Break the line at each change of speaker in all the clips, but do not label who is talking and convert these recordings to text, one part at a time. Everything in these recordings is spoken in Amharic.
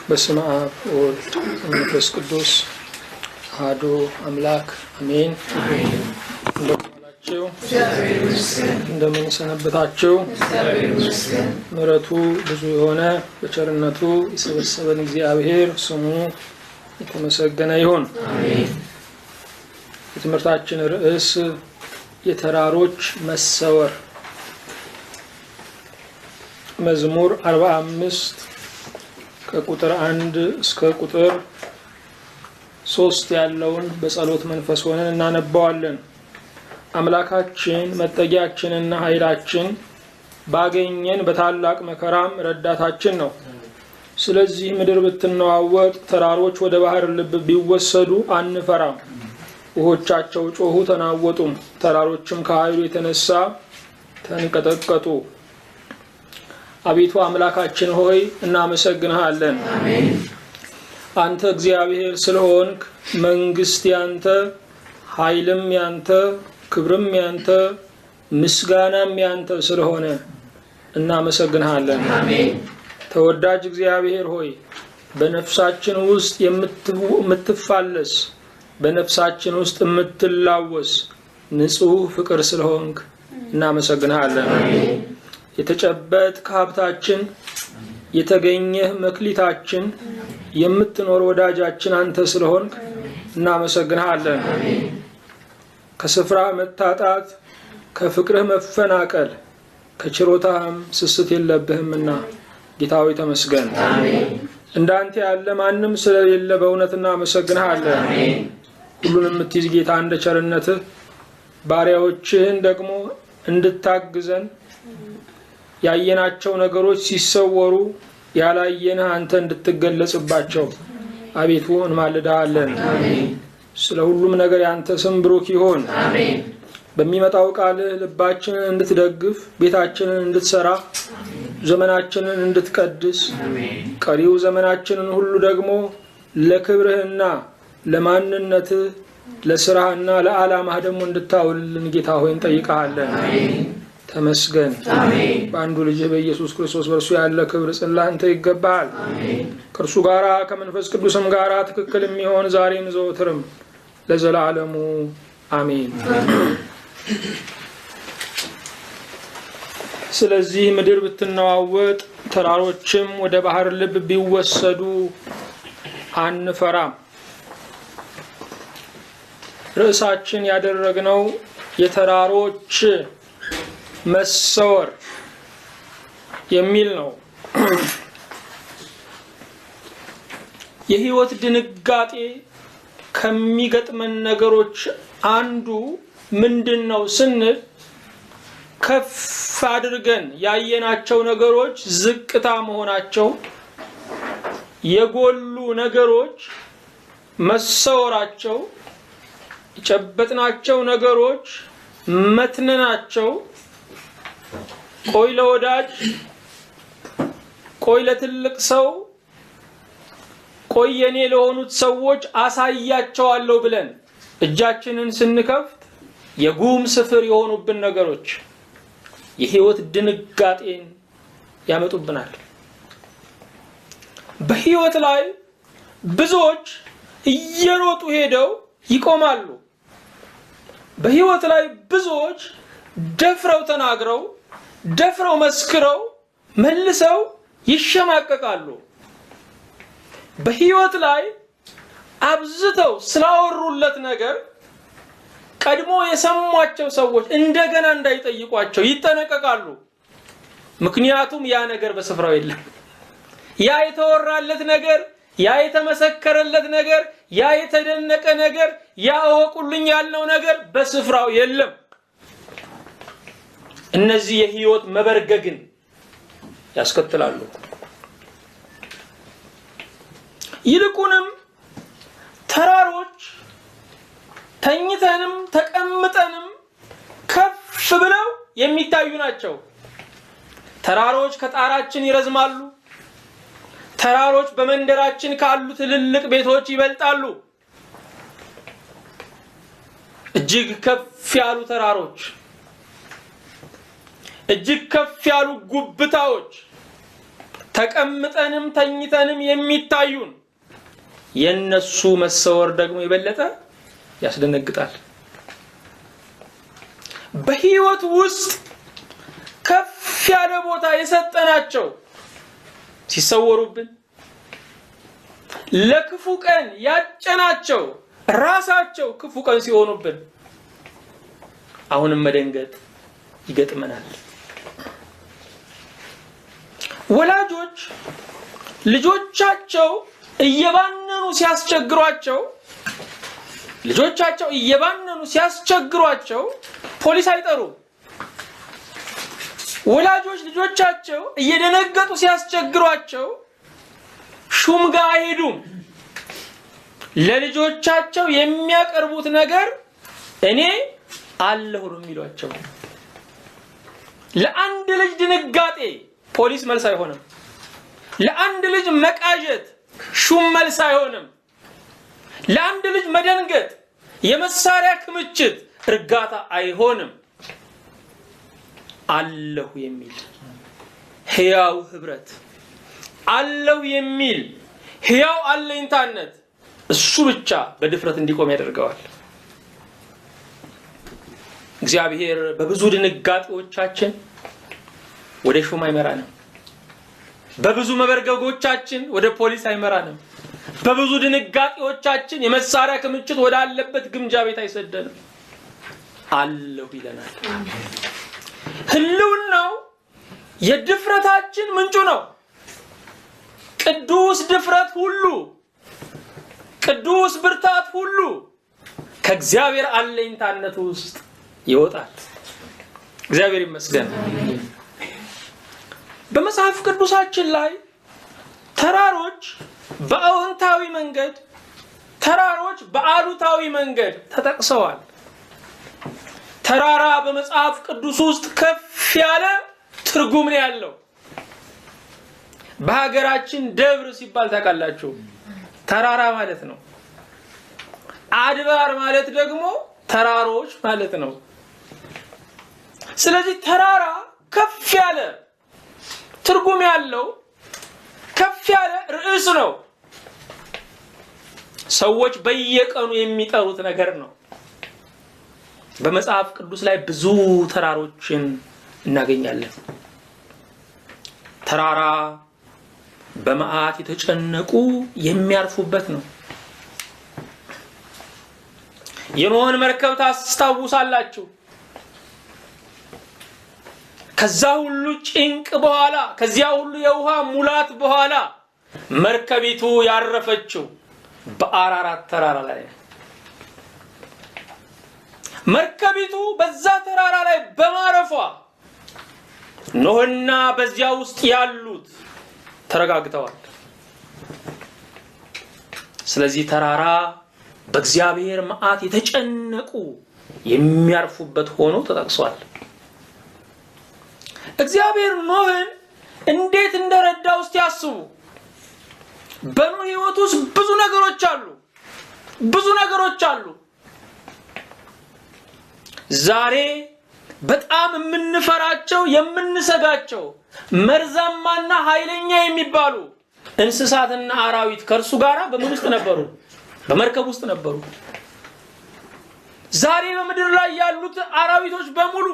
በስመ አብ ወወልድ ወመንፈስ ቅዱስ አሐዱ አምላክ አሜን። እንደምን ሰነበታችሁ? ምሕረቱ ብዙ የሆነ በቸርነቱ የሰበሰበን እግዚአብሔር ስሙ የተመሰገነ ይሁን። የትምህርታችን ርዕስ የተራሮች መሰወር መዝሙር 45 ከቁጥር 1 እስከ ቁጥር 3 ያለውን በጸሎት መንፈስ ሆነን እናነባዋለን። አምላካችን መጠጊያችንና ኃይላችን ባገኘን በታላቅ መከራም ረዳታችን ነው። ስለዚህ ምድር ብትነዋወጥ ተራሮች ወደ ባህር ልብ ቢወሰዱ አንፈራም። ውሆቻቸው ጮሁ ተናወጡም፣ ተራሮችም ከኃይሉ የተነሳ ተንቀጠቀጡ። አቤቱ አምላካችን ሆይ እናመሰግንሃለን። አንተ እግዚአብሔር ስለሆንክ መንግስት ያንተ፣ ኃይልም ያንተ፣ ክብርም ያንተ፣ ምስጋናም ያንተ ስለሆነ እናመሰግንሃለን። ተወዳጅ እግዚአብሔር ሆይ በነፍሳችን ውስጥ የምትፋለስ በነፍሳችን ውስጥ የምትላወስ ንጹህ ፍቅር ስለሆንክ እናመሰግንሃለን። የተጨበጥ ከሀብታችን የተገኘህ መክሊታችን የምትኖር ወዳጃችን አንተ ስለሆንክ እናመሰግንሃለን። ከስፍራ መታጣት ከፍቅርህ መፈናቀል ከችሮታህም ስስት የለብህምና ጌታዊ ተመስገን። እንዳንተ ያለ ማንም ስለሌለ በእውነት እናመሰግንሃለን። ሁሉንም የምትይዝ ጌታ እንደ ቸርነትህ ባሪያዎችህን ደግሞ እንድታግዘን ያየናቸው ነገሮች ሲሰወሩ ያላየንህ አንተ እንድትገለጽባቸው አቤቱ እንማልድሃለን። ስለ ሁሉም ነገር ያንተ ስም ብሩክ ይሁን። በሚመጣው ቃልህ ልባችንን እንድትደግፍ ቤታችንን እንድትሰራ ዘመናችንን እንድትቀድስ ቀሪው ዘመናችንን ሁሉ ደግሞ ለክብርህና ለማንነትህ ለስራህና ለዓላማህ ደግሞ እንድታውልን ጌታ ሆይ እንጠይቅሃለን። ተመስገን። በአንዱ ልጅ በኢየሱስ ክርስቶስ በእርሱ ያለ ክብር ጽላንተ ይገባል። ከእርሱ ጋራ ከመንፈስ ቅዱስም ጋራ ትክክል የሚሆን ዛሬም ዘወትርም ለዘላለሙ አሜን። ስለዚህ ምድር ብትነዋወጥ ተራሮችም ወደ ባህር ልብ ቢወሰዱ አንፈራም። ርዕሳችን ያደረግነው የተራሮች መሰወር የሚል ነው። የህይወት ድንጋጤ ከሚገጥመን ነገሮች አንዱ ምንድነው ስንል ከፍ አድርገን ያየናቸው ነገሮች ዝቅታ መሆናቸው፣ የጎሉ ነገሮች መሰወራቸው፣ የጨበጥናቸው ነገሮች መትነናቸው፣ ቆይ ለወዳጅ ቆይ ለትልቅ ሰው ቆይ የኔ ለሆኑት ሰዎች አሳያቸዋለሁ ብለን እጃችንን ስንከፍት የጉም ስፍር የሆኑብን ነገሮች የህይወት ድንጋጤን ያመጡብናል። በህይወት ላይ ብዙዎች እየሮጡ ሄደው ይቆማሉ። በህይወት ላይ ብዙዎች ደፍረው ተናግረው ደፍረው መስክረው መልሰው ይሸማቀቃሉ። በህይወት ላይ አብዝተው ስላወሩለት ነገር ቀድሞ የሰሟቸው ሰዎች እንደገና እንዳይጠይቋቸው ይጠነቀቃሉ። ምክንያቱም ያ ነገር በስፍራው የለም። ያ የተወራለት ነገር፣ ያ የተመሰከረለት ነገር፣ ያ የተደነቀ ነገር፣ ያ እወቁልኝ ያልነው ነገር በስፍራው የለም። እነዚህ የህይወት መበርገግን ያስከትላሉ። ይልቁንም ተራሮች ተኝተንም ተቀምጠንም ከፍ ብለው የሚታዩ ናቸው። ተራሮች ከጣራችን ይረዝማሉ። ተራሮች በመንደራችን ካሉ ትልልቅ ቤቶች ይበልጣሉ። እጅግ ከፍ ያሉ ተራሮች እጅግ ከፍ ያሉ ጉብታዎች ተቀምጠንም ተኝተንም የሚታዩን የነሱ መሰወር ደግሞ የበለጠ ያስደነግጣል። በህይወት ውስጥ ከፍ ያለ ቦታ የሰጠናቸው ሲሰወሩብን፣ ለክፉ ቀን ያጨናቸው ራሳቸው ክፉ ቀን ሲሆኑብን አሁንም መደንገጥ ይገጥመናል። ወላጆች ልጆቻቸው እየባነኑ ሲያስቸግሯቸው ፖሊስ አይጠሩም። ወላጆች ልጆቻቸው እየደነገጡ ሲያስቸግሯቸው ሹም ጋር አይሄዱም። ለልጆቻቸው የሚያቀርቡት ነገር እኔ አለሁ ነው የሚሏቸው። ለአንድ ልጅ ድንጋጤ ፖሊስ መልስ አይሆንም። ለአንድ ልጅ መቃዠት ሹም መልስ አይሆንም። ለአንድ ልጅ መደንገጥ የመሳሪያ ክምችት እርጋታ አይሆንም። አለሁ የሚል ሕያው ህብረት፣ አለሁ የሚል ሕያው አለኝታነት እሱ ብቻ በድፍረት እንዲቆም ያደርገዋል። እግዚአብሔር በብዙ ድንጋጤዎቻችን ወደ ሹም አይመራንም። በብዙ መበርገጎቻችን ወደ ፖሊስ አይመራንም። በብዙ ድንጋጤዎቻችን የመሳሪያ ክምችት ወዳለበት ግምጃ ቤት አይሰደንም። አለሁ ይለናል። ህልውናው የድፍረታችን ምንጩ ነው። ቅዱስ ድፍረት ሁሉ፣ ቅዱስ ብርታት ሁሉ ከእግዚአብሔር አለኝታነት ውስጥ ይወጣል። እግዚአብሔር ይመስገን። በመጽሐፍ ቅዱሳችን ላይ ተራሮች በአዎንታዊ መንገድ፣ ተራሮች በአሉታዊ መንገድ ተጠቅሰዋል። ተራራ በመጽሐፍ ቅዱስ ውስጥ ከፍ ያለ ትርጉም ነው ያለው። በሀገራችን ደብር ሲባል ታውቃላችሁ፣ ተራራ ማለት ነው። አድባር ማለት ደግሞ ተራሮች ማለት ነው። ስለዚህ ተራራ ከፍ ያለ ትርጉም ያለው ከፍ ያለ ርዕስ ነው። ሰዎች በየቀኑ የሚጠሩት ነገር ነው። በመጽሐፍ ቅዱስ ላይ ብዙ ተራሮችን እናገኛለን። ተራራ በመዓት የተጨነቁ የሚያርፉበት ነው። የኖህን መርከብ ታስታውሳላችሁ። ከዛ ሁሉ ጭንቅ በኋላ፣ ከዚያ ሁሉ የውሃ ሙላት በኋላ መርከቢቱ ያረፈችው በአራራት ተራራ ላይ ነው። መርከቢቱ በዛ ተራራ ላይ በማረፏ ኖህና በዚያ ውስጥ ያሉት ተረጋግተዋል። ስለዚህ ተራራ በእግዚአብሔር መዓት የተጨነቁ የሚያርፉበት ሆኖ ተጠቅሷል። እግዚአብሔር ኖህን እንዴት እንደረዳው እስቲ ያስቡ። በኖህ ሕይወት ውስጥ ብዙ ነገሮች አሉ። ዛሬ በጣም የምንፈራቸው የምንሰጋቸው መርዛማና ኃይለኛ የሚባሉ እንስሳትና አራዊት ከእርሱ ጋር በምን ውስጥ ነበሩ? በመርከብ ውስጥ ነበሩ። ዛሬ በምድር ላይ ያሉት አራዊቶች በሙሉ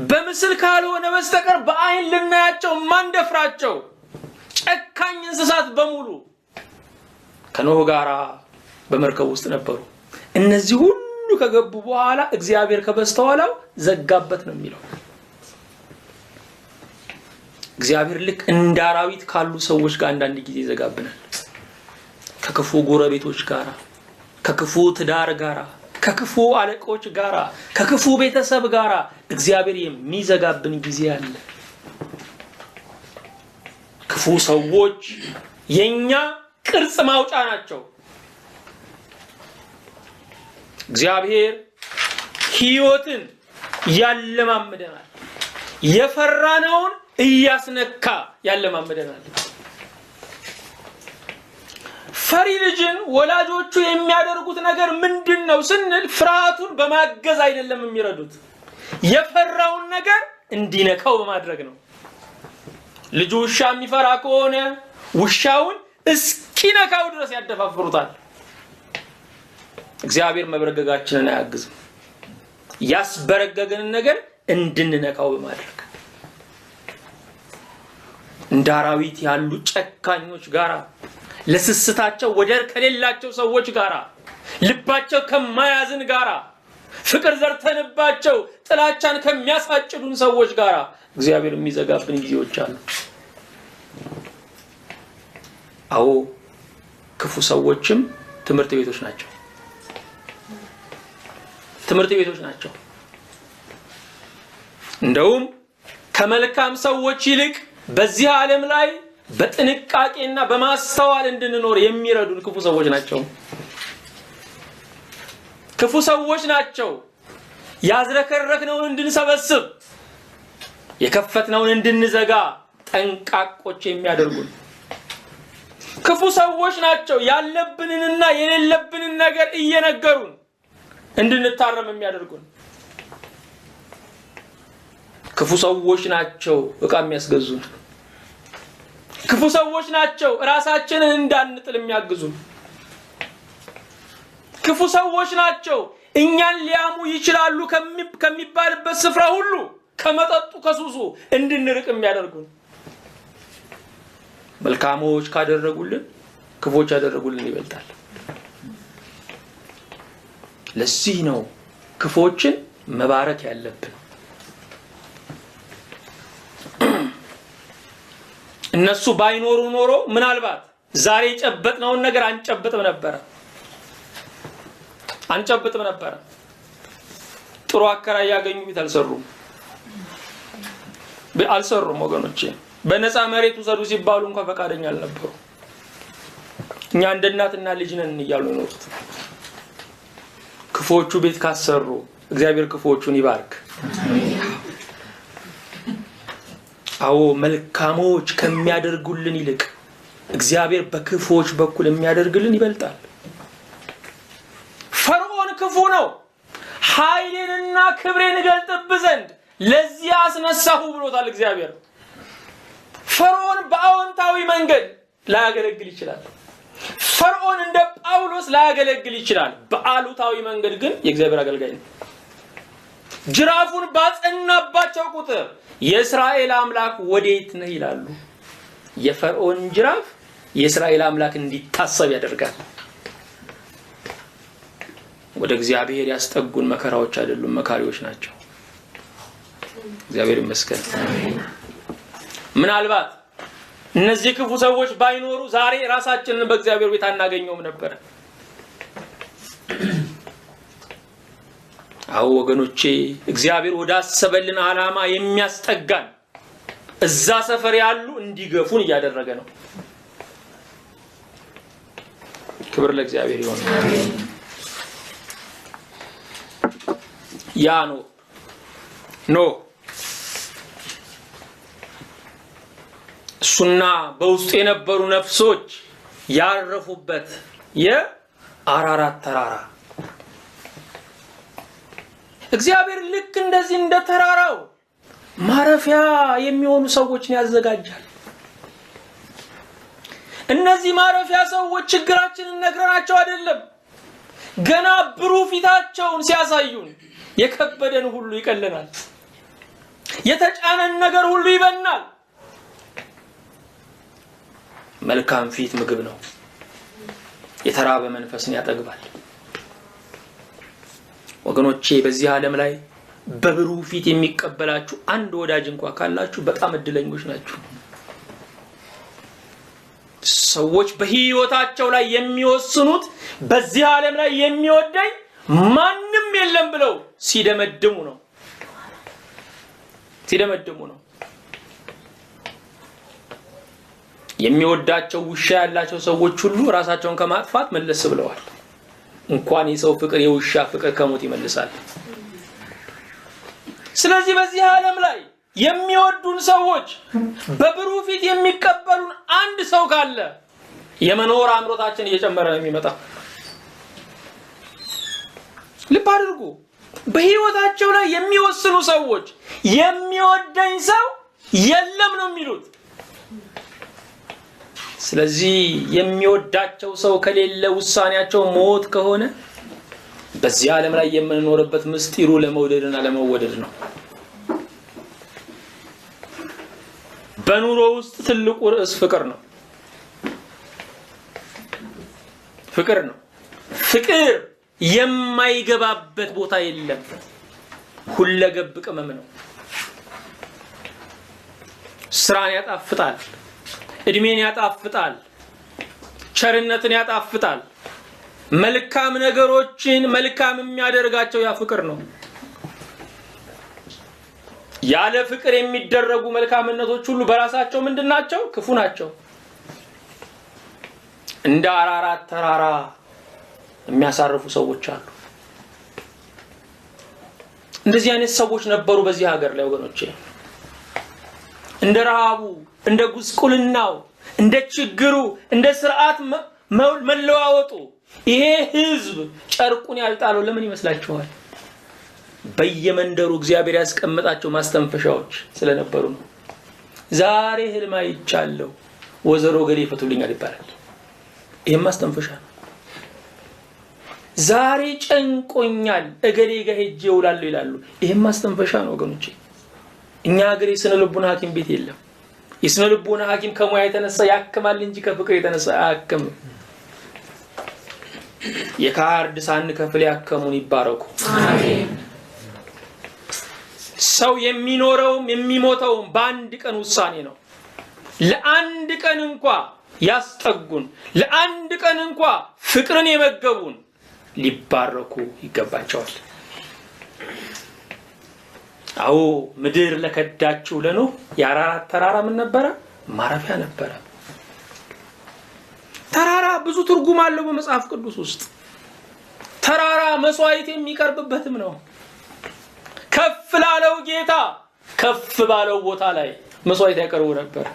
በምስል ካልሆነ በስተቀር በአይን ልናያቸው ማንደፍራቸው ጨካኝ እንስሳት በሙሉ ከኖህ ጋር በመርከብ ውስጥ ነበሩ። እነዚህ ሁሉ ከገቡ በኋላ እግዚአብሔር ከበስተኋላው ዘጋበት ነው የሚለው። እግዚአብሔር ልክ እንደ አራዊት ካሉ ሰዎች ጋር አንዳንድ ጊዜ ይዘጋብናል። ከክፉ ጎረቤቶች ጋር፣ ከክፉ ትዳር ጋር፣ ከክፉ አለቆች ጋር፣ ከክፉ ቤተሰብ ጋር እግዚአብሔር የሚዘጋብን ጊዜ አለ። ክፉ ሰዎች የኛ ቅርጽ ማውጫ ናቸው። እግዚአብሔር ሕይወትን ያለማምደናል። የፈራነውን እያስነካ ያለማምደናል። ፈሪ ልጅን ወላጆቹ የሚያደርጉት ነገር ምንድነው ስንል ፍርሃቱን በማገዝ አይደለም የሚረዱት፣ የፈራውን ነገር እንዲነካው በማድረግ ነው። ልጁ ውሻ የሚፈራ ከሆነ ውሻውን እስኪነካው ድረስ ያደፋፍሩታል። እግዚአብሔር መበረገጋችንን አያግዝም። ያስበረገገንን ነገር እንድንነካው በማድረግ እንደ አራዊት ያሉ ጨካኞች ጋራ፣ ለስስታቸው ወደር ከሌላቸው ሰዎች ጋራ፣ ልባቸው ከማያዝን ጋራ፣ ፍቅር ዘርተንባቸው ጥላቻን ከሚያሳጭዱን ሰዎች ጋራ እግዚአብሔር የሚዘጋብን ጊዜዎች አሉ። አዎ ክፉ ሰዎችም ትምህርት ቤቶች ናቸው። ትምህርት ቤቶች ናቸው። እንደውም ከመልካም ሰዎች ይልቅ በዚህ ዓለም ላይ በጥንቃቄና በማስተዋል እንድንኖር የሚረዱን ክፉ ሰዎች ናቸው። ክፉ ሰዎች ናቸው ያዝረከረክነውን እንድንሰበስብ፣ የከፈትነውን እንድንዘጋ ጠንቃቆች የሚያደርጉን። ክፉ ሰዎች ናቸው ያለብንንና የሌለብንን ነገር እየነገሩን እንድንታረም የሚያደርጉን። ክፉ ሰዎች ናቸው ዕቃ የሚያስገዙን። ክፉ ሰዎች ናቸው ራሳችንን እንዳንጥል የሚያግዙን። ክፉ ሰዎች ናቸው እኛን ሊያሙ ይችላሉ ከሚባልበት ስፍራ ሁሉ ከመጠጡ ከሱሱ እንድንርቅ የሚያደርጉን። መልካሞች ካደረጉልን ክፎች ያደረጉልን ይበልጣል። ለዚህ ነው ክፎችን መባረክ ያለብን። እነሱ ባይኖሩ ኖሮ ምናልባት ዛሬ ጨበጥነውን ነገር አንጨብጥም ነበር። ጥሩ አከራይ ያገኙ ቤት አልሰሩም ወገኖቼ። በነፃ መሬት ውሰዱ ሲባሉ እንኳን ፈቃደኛ አልነበሩ። እኛ እንደ እናትና ልጅ ነን እያሉ ኖሩት። ክፎቹ ቤት ካሰሩ እግዚአብሔር ክፎቹን ይባርክ። አዎ መልካሞች ከሚያደርጉልን ይልቅ እግዚአብሔር በክፎች በኩል የሚያደርግልን ይበልጣል። ፈርዖን ክፉ ነው። ኃይሌንና ክብሬን እገልጥብ ዘንድ ለዚህ አስነሳሁ ብሎታል እግዚአብሔር። ፈርዖን በአዎንታዊ መንገድ ላያገለግል ይችላል። ፈርዖን እንደ ጳውሎስ ላያገለግል ይችላል። በአሉታዊ መንገድ ግን የእግዚአብሔር አገልጋይ ነው። ጅራፉን ባጸናባቸው ቁጥር የእስራኤል አምላክ ወዴት ነህ ይላሉ። የፈርዖን ጅራፍ የእስራኤል አምላክ እንዲታሰብ ያደርጋል። ወደ እግዚአብሔር ያስጠጉን መከራዎች አይደሉም፣ መካሪዎች ናቸው። እግዚአብሔር ይመስገን። ምናልባት እነዚህ ክፉ ሰዎች ባይኖሩ ዛሬ ራሳችንን በእግዚአብሔር ቤት አናገኘውም ነበር። አዎ ወገኖቼ እግዚአብሔር ወዳሰበልን ዓላማ የሚያስጠጋን እዛ ሰፈር ያሉ እንዲገፉን እያደረገ ነው። ክብር ለእግዚአብሔር ይሁን። ያ ኖ እሱና በውስጡ የነበሩ ነፍሶች ያረፉበት የአራራት ተራራ እግዚአብሔር ልክ እንደዚህ እንደ ተራራው ማረፊያ የሚሆኑ ሰዎችን ያዘጋጃል። እነዚህ ማረፊያ ሰዎች ችግራችንን ነግረናቸው አይደለም፣ ገና ብሩህ ፊታቸውን ሲያሳዩን የከበደን ሁሉ ይቀለናል፣ የተጫነን ነገር ሁሉ ይበናል። መልካም ፊት ምግብ ነው፣ የተራበ መንፈስን ያጠግባል። ወገኖቼ በዚህ ዓለም ላይ በብሩህ ፊት የሚቀበላችሁ አንድ ወዳጅ እንኳን ካላችሁ በጣም እድለኞች ናችሁ። ሰዎች በህይወታቸው ላይ የሚወስኑት በዚህ ዓለም ላይ የሚወደኝ ማንም የለም ብለው ሲደመድሙ ነው። የሚወዳቸው ውሻ ያላቸው ሰዎች ሁሉ ራሳቸውን ከማጥፋት መለስ ብለዋል። እንኳን የሰው ፍቅር የውሻ ፍቅር ከሞት ይመልሳል። ስለዚህ በዚህ ዓለም ላይ የሚወዱን ሰዎች በብሩህ ፊት የሚቀበሉን አንድ ሰው ካለ የመኖር አምሮታችን እየጨመረ ነው የሚመጣው። ልብ አድርጉ። በህይወታቸው ላይ የሚወስኑ ሰዎች የሚወደኝ ሰው የለም ነው የሚሉት። ስለዚህ የሚወዳቸው ሰው ከሌለ ውሳኔያቸው ሞት ከሆነ በዚህ ዓለም ላይ የምንኖርበት ምስጢሩ ለመውደድና ለመወደድ ነው። በኑሮ ውስጥ ትልቁ ርዕስ ፍቅር ነው። ፍቅር ነው። ፍቅር የማይገባበት ቦታ የለም። ሁለገብ ቅመም ነው። ስራን ያጣፍጣል፣ እድሜን ያጣፍጣል፣ ቸርነትን ያጣፍጣል። መልካም ነገሮችን መልካም የሚያደርጋቸው ያ ፍቅር ነው። ያለ ፍቅር የሚደረጉ መልካምነቶች ሁሉ በራሳቸው ምንድናቸው? ክፉ ናቸው። እንደ አራራት ተራራ የሚያሳርፉ ሰዎች አሉ። እንደዚህ አይነት ሰዎች ነበሩ በዚህ ሀገር ላይ ወገኖቼ። እንደ ረሃቡ፣ እንደ ጉስቁልናው፣ እንደ ችግሩ፣ እንደ ስርዓት መለዋወጡ ይሄ ህዝብ ጨርቁን ያልጣለው ለምን ይመስላችኋል? በየመንደሩ እግዚአብሔር ያስቀመጣቸው ማስተንፈሻዎች ስለነበሩ ነው። ዛሬ ህልም አይቻለሁ ወዘሮ ገሌ ይፈቱልኛል ይባላል። ይሄም ማስተንፈሻ ነው። ዛሬ ጨንቆኛል እገሌ ጋር ሄጄ እውላለሁ ይላሉ። ይሄም ማስተንፈሻ ነው ወገኖቼ። እኛ ሀገር የስነ ልቦና ሐኪም ቤት የለም። የስነ ልቦና ሐኪም ከሙያ የተነሳ ያክማል እንጂ ከፍቅር የተነሳ አያክምም። የካርድ ሳንከፍል ያከሙን ይባረኩ። አሜን። ሰው የሚኖረውም የሚሞተውም በአንድ ቀን ውሳኔ ነው። ለአንድ ቀን እንኳን ያስጠጉን፣ ለአንድ ቀን እንኳን ፍቅርን የመገቡን ሊባረኩ ይገባቸዋል። አዎ ምድር ለከዳችሁ ለኖህ የአራራት ተራራ ምን ነበረ? ማረፊያ ነበረ። ተራራ ብዙ ትርጉም አለው በመጽሐፍ ቅዱስ ውስጥ። ተራራ መስዋዕት የሚቀርብበትም ነው። ከፍ ላለው ጌታ ከፍ ባለው ቦታ ላይ መስዋዕት ያቀርቡ ነበር።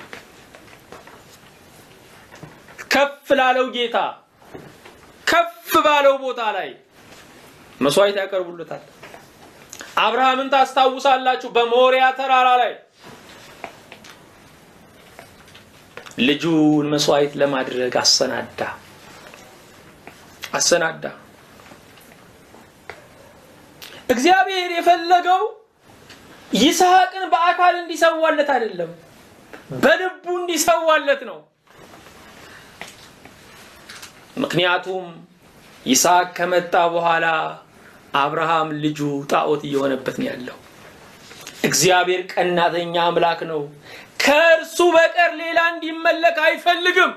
ከፍ ላለው ጌታ ከፍ ባለው ቦታ ላይ መስዋዕት ያቀርቡለታል። አብርሃምን ታስታውሳላችሁ? በሞሪያ ተራራ ላይ ልጁን መስዋዕት ለማድረግ አሰናዳ። እግዚአብሔር የፈለገው ይስሐቅን በአካል እንዲሰዋለት አይደለም፣ በልቡ እንዲሰዋለት ነው። ምክንያቱም ይስሐቅ ከመጣ በኋላ አብርሃም ልጁ ጣዖት እየሆነበት ነው ያለው። እግዚአብሔር ቀናተኛ አምላክ ነው። ከእርሱ በቀር ሌላ እንዲመለክ አይፈልግም።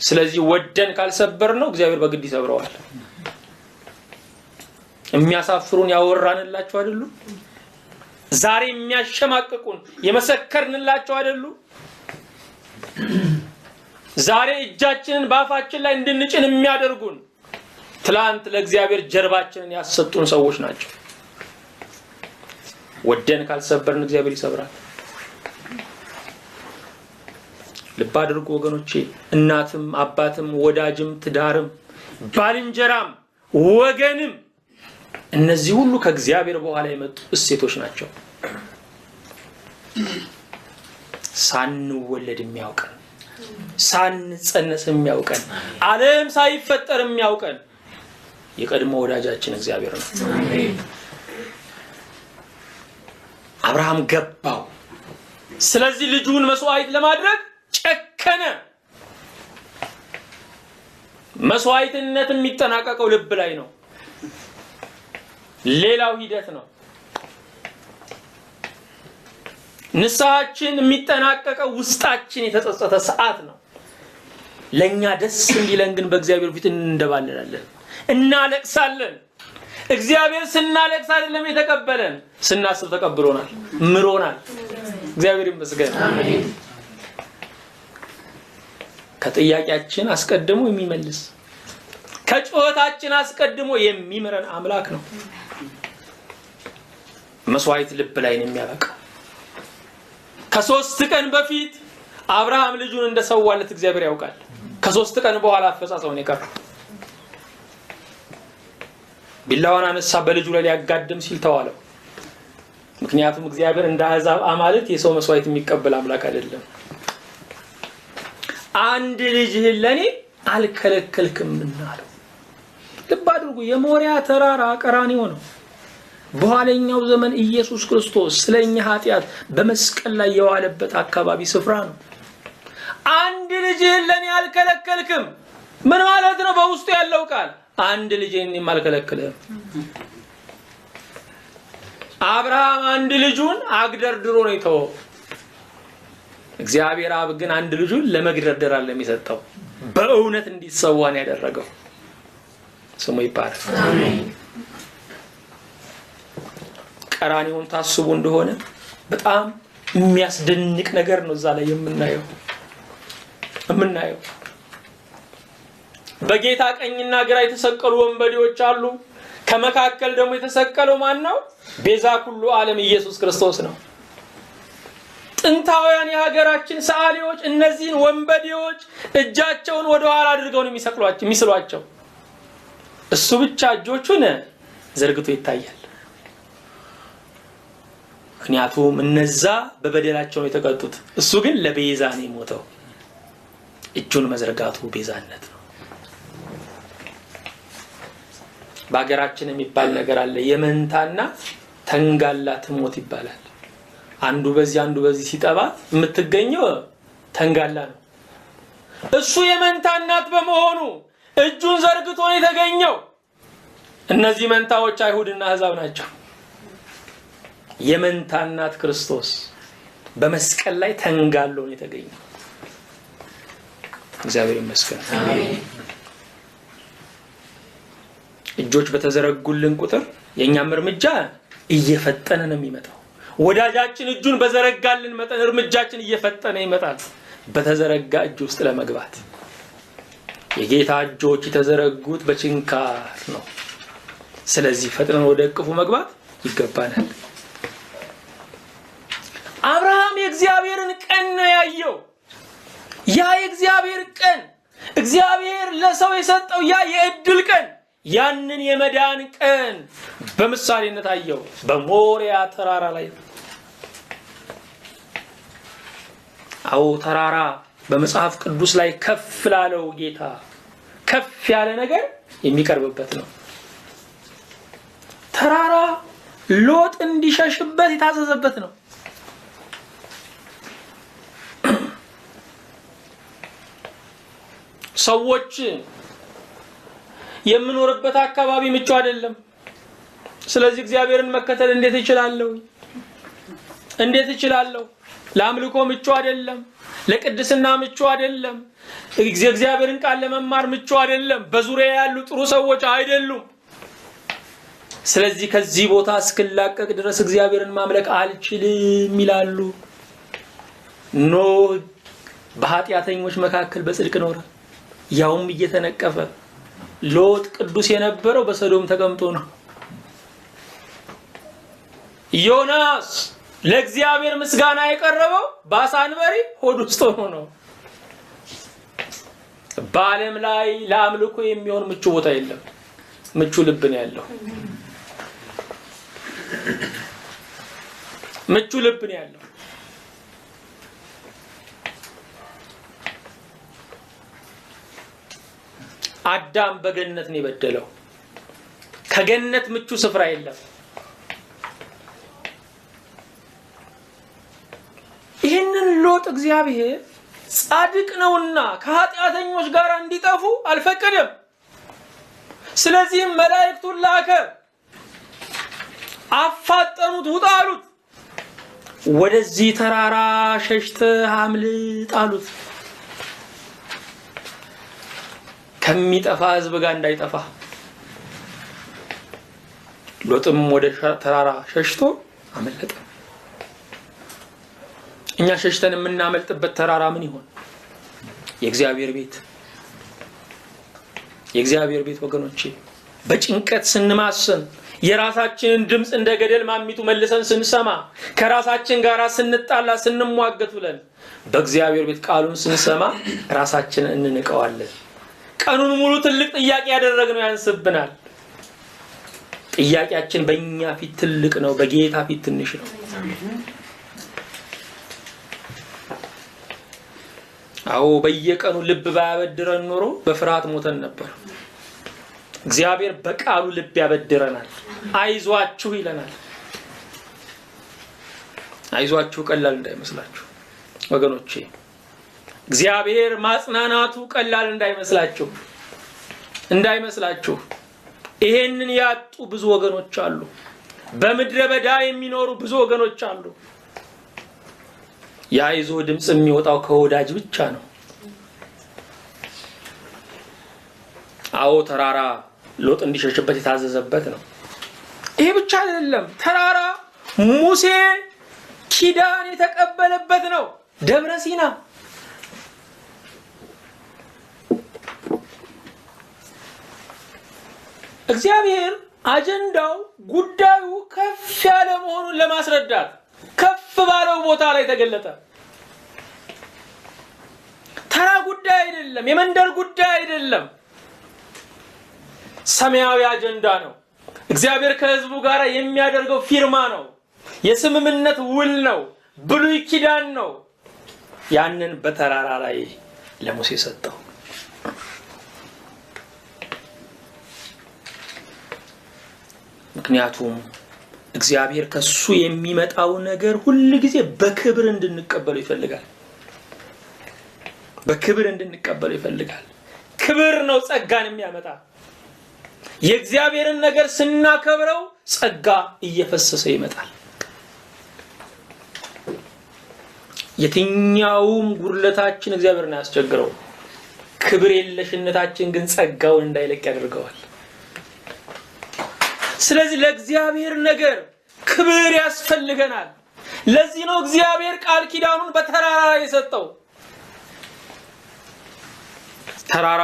ስለዚህ ወደን ካልሰበር ነው እግዚአብሔር በግድ ይሰብረዋል። የሚያሳፍሩን ያወራንላችሁ አይደሉ? ዛሬ የሚያሸማቅቁን የመሰከርንላችሁ አይደሉ? ዛሬ እጃችንን ባፋችን ላይ እንድንጭን የሚያደርጉን ትላንት ለእግዚአብሔር ጀርባችንን ያሰጡን ሰዎች ናቸው። ወደን ካልሰበርን እግዚአብሔር ይሰብራል። ልብ አድርጉ ወገኖቼ። እናትም አባትም ወዳጅም ትዳርም ባልንጀራም ወገንም እነዚህ ሁሉ ከእግዚአብሔር በኋላ የመጡ እሴቶች ናቸው። ሳንወለድ የሚያውቀን፣ ሳንጸነስ የሚያውቀን፣ ዓለም ሳይፈጠር የሚያውቀን የቀድሞ ወዳጃችን እግዚአብሔር ነው። አብርሃም ገባው። ስለዚህ ልጁን መስዋዕት ለማድረግ ጨከነ። መስዋዕትነት የሚጠናቀቀው ልብ ላይ ነው። ሌላው ሂደት ነው። ንስሐችን የሚጠናቀቀው ውስጣችን የተጸጸተ ሰዓት ነው። ለኛ ደስ እንዲለን ግን በእግዚአብሔር ፊት እንደባለላለን፣ እናለቅሳለን። እግዚአብሔር ስናለቅስ አይደለም የተቀበለን፣ ስናስብ ተቀብሎናል፣ ምሮናል። እግዚአብሔር ይመስገን። አሜን። ከጥያቄያችን አስቀድሞ የሚመልስ ከጩኸታችን አስቀድሞ የሚምረን አምላክ ነው። መስዋዕት ልብ ላይ ነው የሚያበቃው። ከ3 ቀን በፊት አብርሃም ልጁን እንደሰዋለት እግዚአብሔር ያውቃል። ከ3 ቀን በኋላ አፈጻጸሙን የቀረው ቢላዋን አነሳ፣ በልጁ ላይ ሊያጋድም ሲል ተዋለው። ምክንያቱም እግዚአብሔር እንደ አሕዛብ አማልክት የሰው መስዋዕት የሚቀበል አምላክ አይደለም። አንድ ልጅህን ለኔ አልከለከልክምና አለው። ልብ አድርጉ፣ የሞሪያ ተራራ ቀራንዮ ነው። በኋለኛው ዘመን ኢየሱስ ክርስቶስ ስለኛ ኃጢአት በመስቀል ላይ የዋለበት አካባቢ ስፍራ ነው። አንድ ልጅህን ለኔ አልከለከልክም ምን ማለት ነው? በውስጡ ያለው ቃል አንድ ልጅህን አልከለከልህም። አብርሃም አንድ ልጁን አግደርድሮ ነው የተወው። እግዚአብሔር አብ ግን አንድ ልጁን ለመግደርደር አይደለም የሰጠው፣ በእውነት እንዲሰዋን ያደረገው። ስሙ ይባረክ። አሜን። ቀራንዮን ታስቡ እንደሆነ በጣም የሚያስደንቅ ነገር ነው እዛ ላይ የምናየው። በጌታ ቀኝና ግራ የተሰቀሉ ወንበዴዎች አሉ። ከመካከል ደግሞ የተሰቀለው ማን ነው? ቤዛ ኩሉ ዓለም ኢየሱስ ክርስቶስ ነው። ጥንታውያን የሀገራችን ሰዓሊዎች እነዚህን ወንበዴዎች እጃቸውን ወደ ኋላ አድርገው ነው የሚስሏቸው። እሱ ብቻ እጆቹን ዘርግቶ ይታያል። ምክንያቱም እነዛ በበደላቸው ነው የተቀጡት፣ እሱ ግን ለቤዛ ነው የሞተው። እጁን መዘርጋቱ ቤዛነት ነው። በአገራችን የሚባል ነገር አለ፣ የመንታና ተንጋላ ትሞት ይባላል። አንዱ በዚህ አንዱ በዚህ ሲጠባ የምትገኘው ተንጋላ ነው። እሱ የመንታ እናት በመሆኑ እጁን ዘርግቶ ነው የተገኘው። እነዚህ መንታዎች አይሁድና አሕዛብ ናቸው። የመንታ እናት ክርስቶስ በመስቀል ላይ ተንጋሎ ነው የተገኘው። እግዚአብሔር ይመስገን። አሜን። እጆች በተዘረጉልን ቁጥር የኛም እርምጃ እየፈጠነ ነው የሚመጣው። ወዳጃችን እጁን በዘረጋልን መጠን እርምጃችን እየፈጠነ ይመጣል በተዘረጋ እጅ ውስጥ ለመግባት። የጌታ እጆች የተዘረጉት በችንካር ነው። ስለዚህ ፈጥነን ወደ እቅፉ መግባት ይገባናል። አብርሃም የእግዚአብሔርን ቀን ነው ያየው። ያ የእግዚአብሔር ቀን፣ እግዚአብሔር ለሰው የሰጠው ያ የእድል ቀን፣ ያንን የመዳን ቀን በምሳሌነት አየው በሞሪያ ተራራ ላይ። አዎ ተራራ በመጽሐፍ ቅዱስ ላይ ከፍ ላለው ጌታ ከፍ ያለ ነገር የሚቀርብበት ነው። ተራራ ሎጥ እንዲሸሽበት የታዘዘበት ነው። ሰዎች የምኖርበት አካባቢ ምቹ አይደለም። ስለዚህ እግዚአብሔርን መከተል እንዴት እችላለሁ? ለአምልኮ ምቹ አይደለም፣ ለቅድስና ምቹ አይደለም፣ እግዚአብሔርን ቃል ለመማር ምቹ አይደለም፣ በዙሪያ ያሉ ጥሩ ሰዎች አይደሉም። ስለዚህ ከዚህ ቦታ እስክላቀቅ ድረስ እግዚአብሔርን ማምለክ አልችልም ይላሉ። ኖህ በኃጢአተኞች መካከል በጽድቅ ኖረ፣ ያውም እየተነቀፈ። ሎጥ ቅዱስ የነበረው በሰዶም ተቀምጦ ነው። ዮናስ ለእግዚአብሔር ምስጋና የቀረበው በአሳ አንበሪ ሆድ ውስጥ ሆኖ ነው። በዓለም ላይ ለአምልኮ የሚሆን ምቹ ቦታ የለም። ምቹ ልብ ነው ያለው። ምቹ ልብ ነው ያለው። አዳም በገነት ነው የበደለው። ከገነት ምቹ ስፍራ የለም። ይህንን ሎጥ እግዚአብሔር ጻድቅ ነውና ከኃጢአተኞች ጋር እንዲጠፉ አልፈቀደም። ስለዚህም መላእክቱን ላከ፣ አፋጠኑት፣ ውጣ አሉት። ወደዚህ ተራራ ሸሽተህ አምልጥ አሉት። ከሚጠፋ ሕዝብ ጋር እንዳይጠፋ። ሎጥም ወደ ተራራ ሸሽቶ አመለጠ። እኛ ሸሽተን የምናመልጥበት ተራራ ምን ይሆን? የእግዚአብሔር ቤት። የእግዚአብሔር ቤት ወገኖቼ፣ በጭንቀት ስንማሰን፣ የራሳችንን ድምፅ እንደ ገደል ማሚቱ መልሰን ስንሰማ፣ ከራሳችን ጋር ስንጣላ ስንሟገት ብለን በእግዚአብሔር ቤት ቃሉን ስንሰማ ራሳችንን እንንቀዋለን። ቀኑን ሙሉ ትልቅ ጥያቄ ያደረግነው ያንስብናል። ጥያቄያችን በእኛ ፊት ትልቅ ነው፣ በጌታ ፊት ትንሽ ነው። አዎ በየቀኑ ልብ ባያበድረን ኖሮ በፍርሃት ሞተን ነበር። እግዚአብሔር በቃሉ ልብ ያበድረናል። አይዟችሁ ይለናል። አይዟችሁ ቀላል እንዳይመስላችሁ ወገኖቼ። እግዚአብሔር ማጽናናቱ ቀላል እንዳይመስላችሁ። ይሄንን ያጡ ብዙ ወገኖች አሉ። በምድረ በዳ የሚኖሩ ብዙ ወገኖች አሉ። የአይዞ ድምጽ የሚወጣው ከወዳጅ ብቻ ነው። አዎ ተራራ ሎጥ እንዲሸሽበት የታዘዘበት ነው። ይሄ ብቻ አይደለም። ተራራ ሙሴ ኪዳን የተቀበለበት ነው። ደብረ ሲና እግዚአብሔር አጀንዳው ጉዳዩ ከፍ ያለ መሆኑን ለማስረዳት ከፍ ባለው ቦታ ላይ ተገለጠ። ተራ ጉዳይ አይደለም፣ የመንደር ጉዳይ አይደለም። ሰማያዊ አጀንዳ ነው። እግዚአብሔር ከሕዝቡ ጋር የሚያደርገው ፊርማ ነው። የስምምነት ውል ነው። ብሉይ ኪዳን ነው። ያንን በተራራ ላይ ለሙሴ ሰጠው። ምክንያቱም እግዚአብሔር ከሱ የሚመጣው ነገር ሁሉ ጊዜ በክብር እንድንቀበለው ይፈልጋል። በክብር እንድንቀበለው ይፈልጋል። ክብር ነው ጸጋን የሚያመጣ። የእግዚአብሔርን ነገር ስናከብረው ጸጋ እየፈሰሰ ይመጣል። የትኛውም ጉድለታችን እግዚአብሔርን አያስቸግረው። ክብር የለሽነታችን ግን ጸጋውን እንዳይለቅ ያደርገዋል። ስለዚህ ለእግዚአብሔር ነገር ክብር ያስፈልገናል። ለዚህ ነው እግዚአብሔር ቃል ኪዳኑን በተራራ ላይ የሰጠው። ተራራ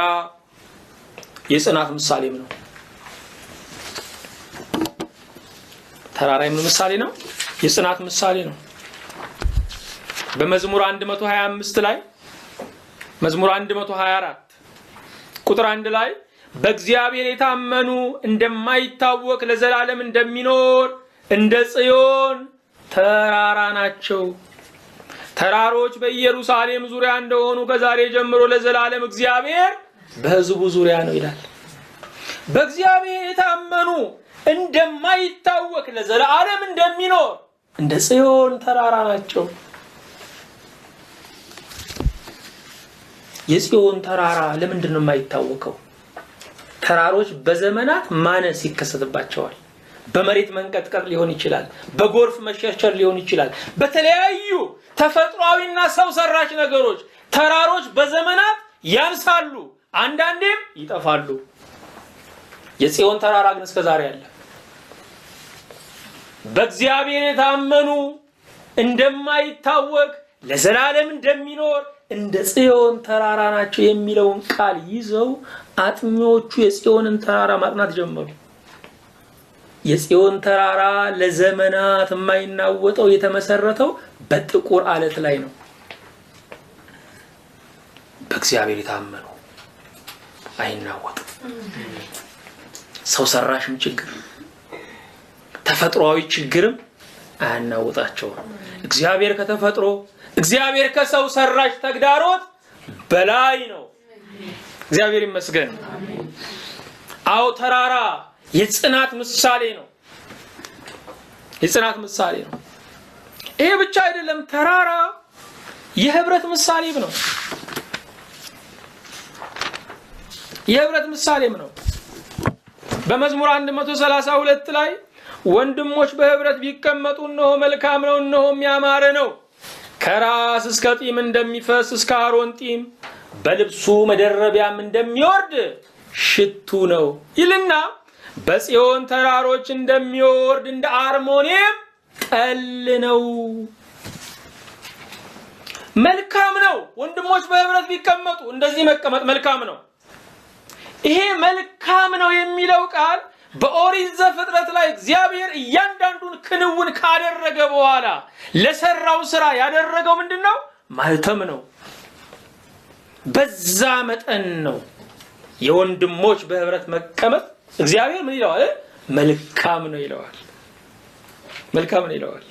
የጽናት ምሳሌም ነው። ተራራ የምን ምሳሌ ነው? የጽናት ምሳሌ ነው። በመዝሙር 125 ላይ መዝሙር 124 ቁጥር 1 ላይ በእግዚአብሔር የታመኑ እንደማይታወቅ ለዘላለም እንደሚኖር እንደ ጽዮን ተራራ ናቸው። ተራሮች በኢየሩሳሌም ዙሪያ እንደሆኑ ከዛሬ ጀምሮ ለዘላለም እግዚአብሔር በሕዝቡ ዙሪያ ነው ይላል። በእግዚአብሔር የታመኑ እንደማይታወቅ ለዘላለም እንደሚኖር እንደ ጽዮን ተራራ ናቸው። የጽዮን ተራራ ለምንድን ነው የማይታወቀው? ተራሮች በዘመናት ማነስ ይከሰትባቸዋል። በመሬት መንቀጥቀጥ ሊሆን ይችላል፣ በጎርፍ መሸርሸር ሊሆን ይችላል። በተለያዩ ተፈጥሯዊና ሰው ሰራሽ ነገሮች ተራሮች በዘመናት ያንሳሉ፣ አንዳንዴም ይጠፋሉ። የጽዮን ተራራ ግን እስከዛሬ አለ። በእግዚአብሔር የታመኑ እንደማይታወቅ ለዘላለም እንደሚኖር እንደ ጽዮን ተራራ ናቸው የሚለውን ቃል ይዘው አጥኚዎቹ የጽዮንን ተራራ ማጥናት ጀመሩ። የጽዮን ተራራ ለዘመናት የማይናወጠው የተመሰረተው በጥቁር አለት ላይ ነው። በእግዚአብሔር የታመኑ አይናወጡም። ሰው ሰራሽም ችግር ተፈጥሯዊ ችግርም አያናውጣቸውም። እግዚአብሔር ከተፈጥሮ እግዚአብሔር ከሰው ሰራሽ ተግዳሮት በላይ ነው። እግዚአብሔር ይመስገን። አዎ ተራራ የጽናት ምሳሌ ነው። የጽናት ምሳሌ ነው። ይሄ ብቻ አይደለም፣ ተራራ የህብረት ምሳሌም ነው። የህብረት ምሳሌም ነው። በመዝሙር 132 ላይ ወንድሞች በህብረት ቢቀመጡ እነሆ መልካም ነው፣ እነሆም ያማረ ነው፣ ከራስ እስከ ጢም እንደሚፈስ እስከ አሮን ጢም በልብሱ መደረቢያም እንደሚወርድ ሽቱ ነው ይልና በጽዮን ተራሮች እንደሚወርድ እንደ አርሞንኤም ጠል ነው። መልካም ነው። ወንድሞች በህብረት ቢቀመጡ እንደዚህ መቀመጥ መልካም ነው። ይሄ መልካም ነው የሚለው ቃል በኦሪት ዘፍጥረት ላይ እግዚአብሔር እያንዳንዱን ክንውን ካደረገ በኋላ ለሰራው ስራ ያደረገው ምንድነው? ማህተም ነው። በዛ መጠን ነው የወንድሞች በህብረት መቀመጥ እግዚአብሔር ምን ይለዋል? መልካም ነው ይለዋል። መልካም ነው ይለዋል።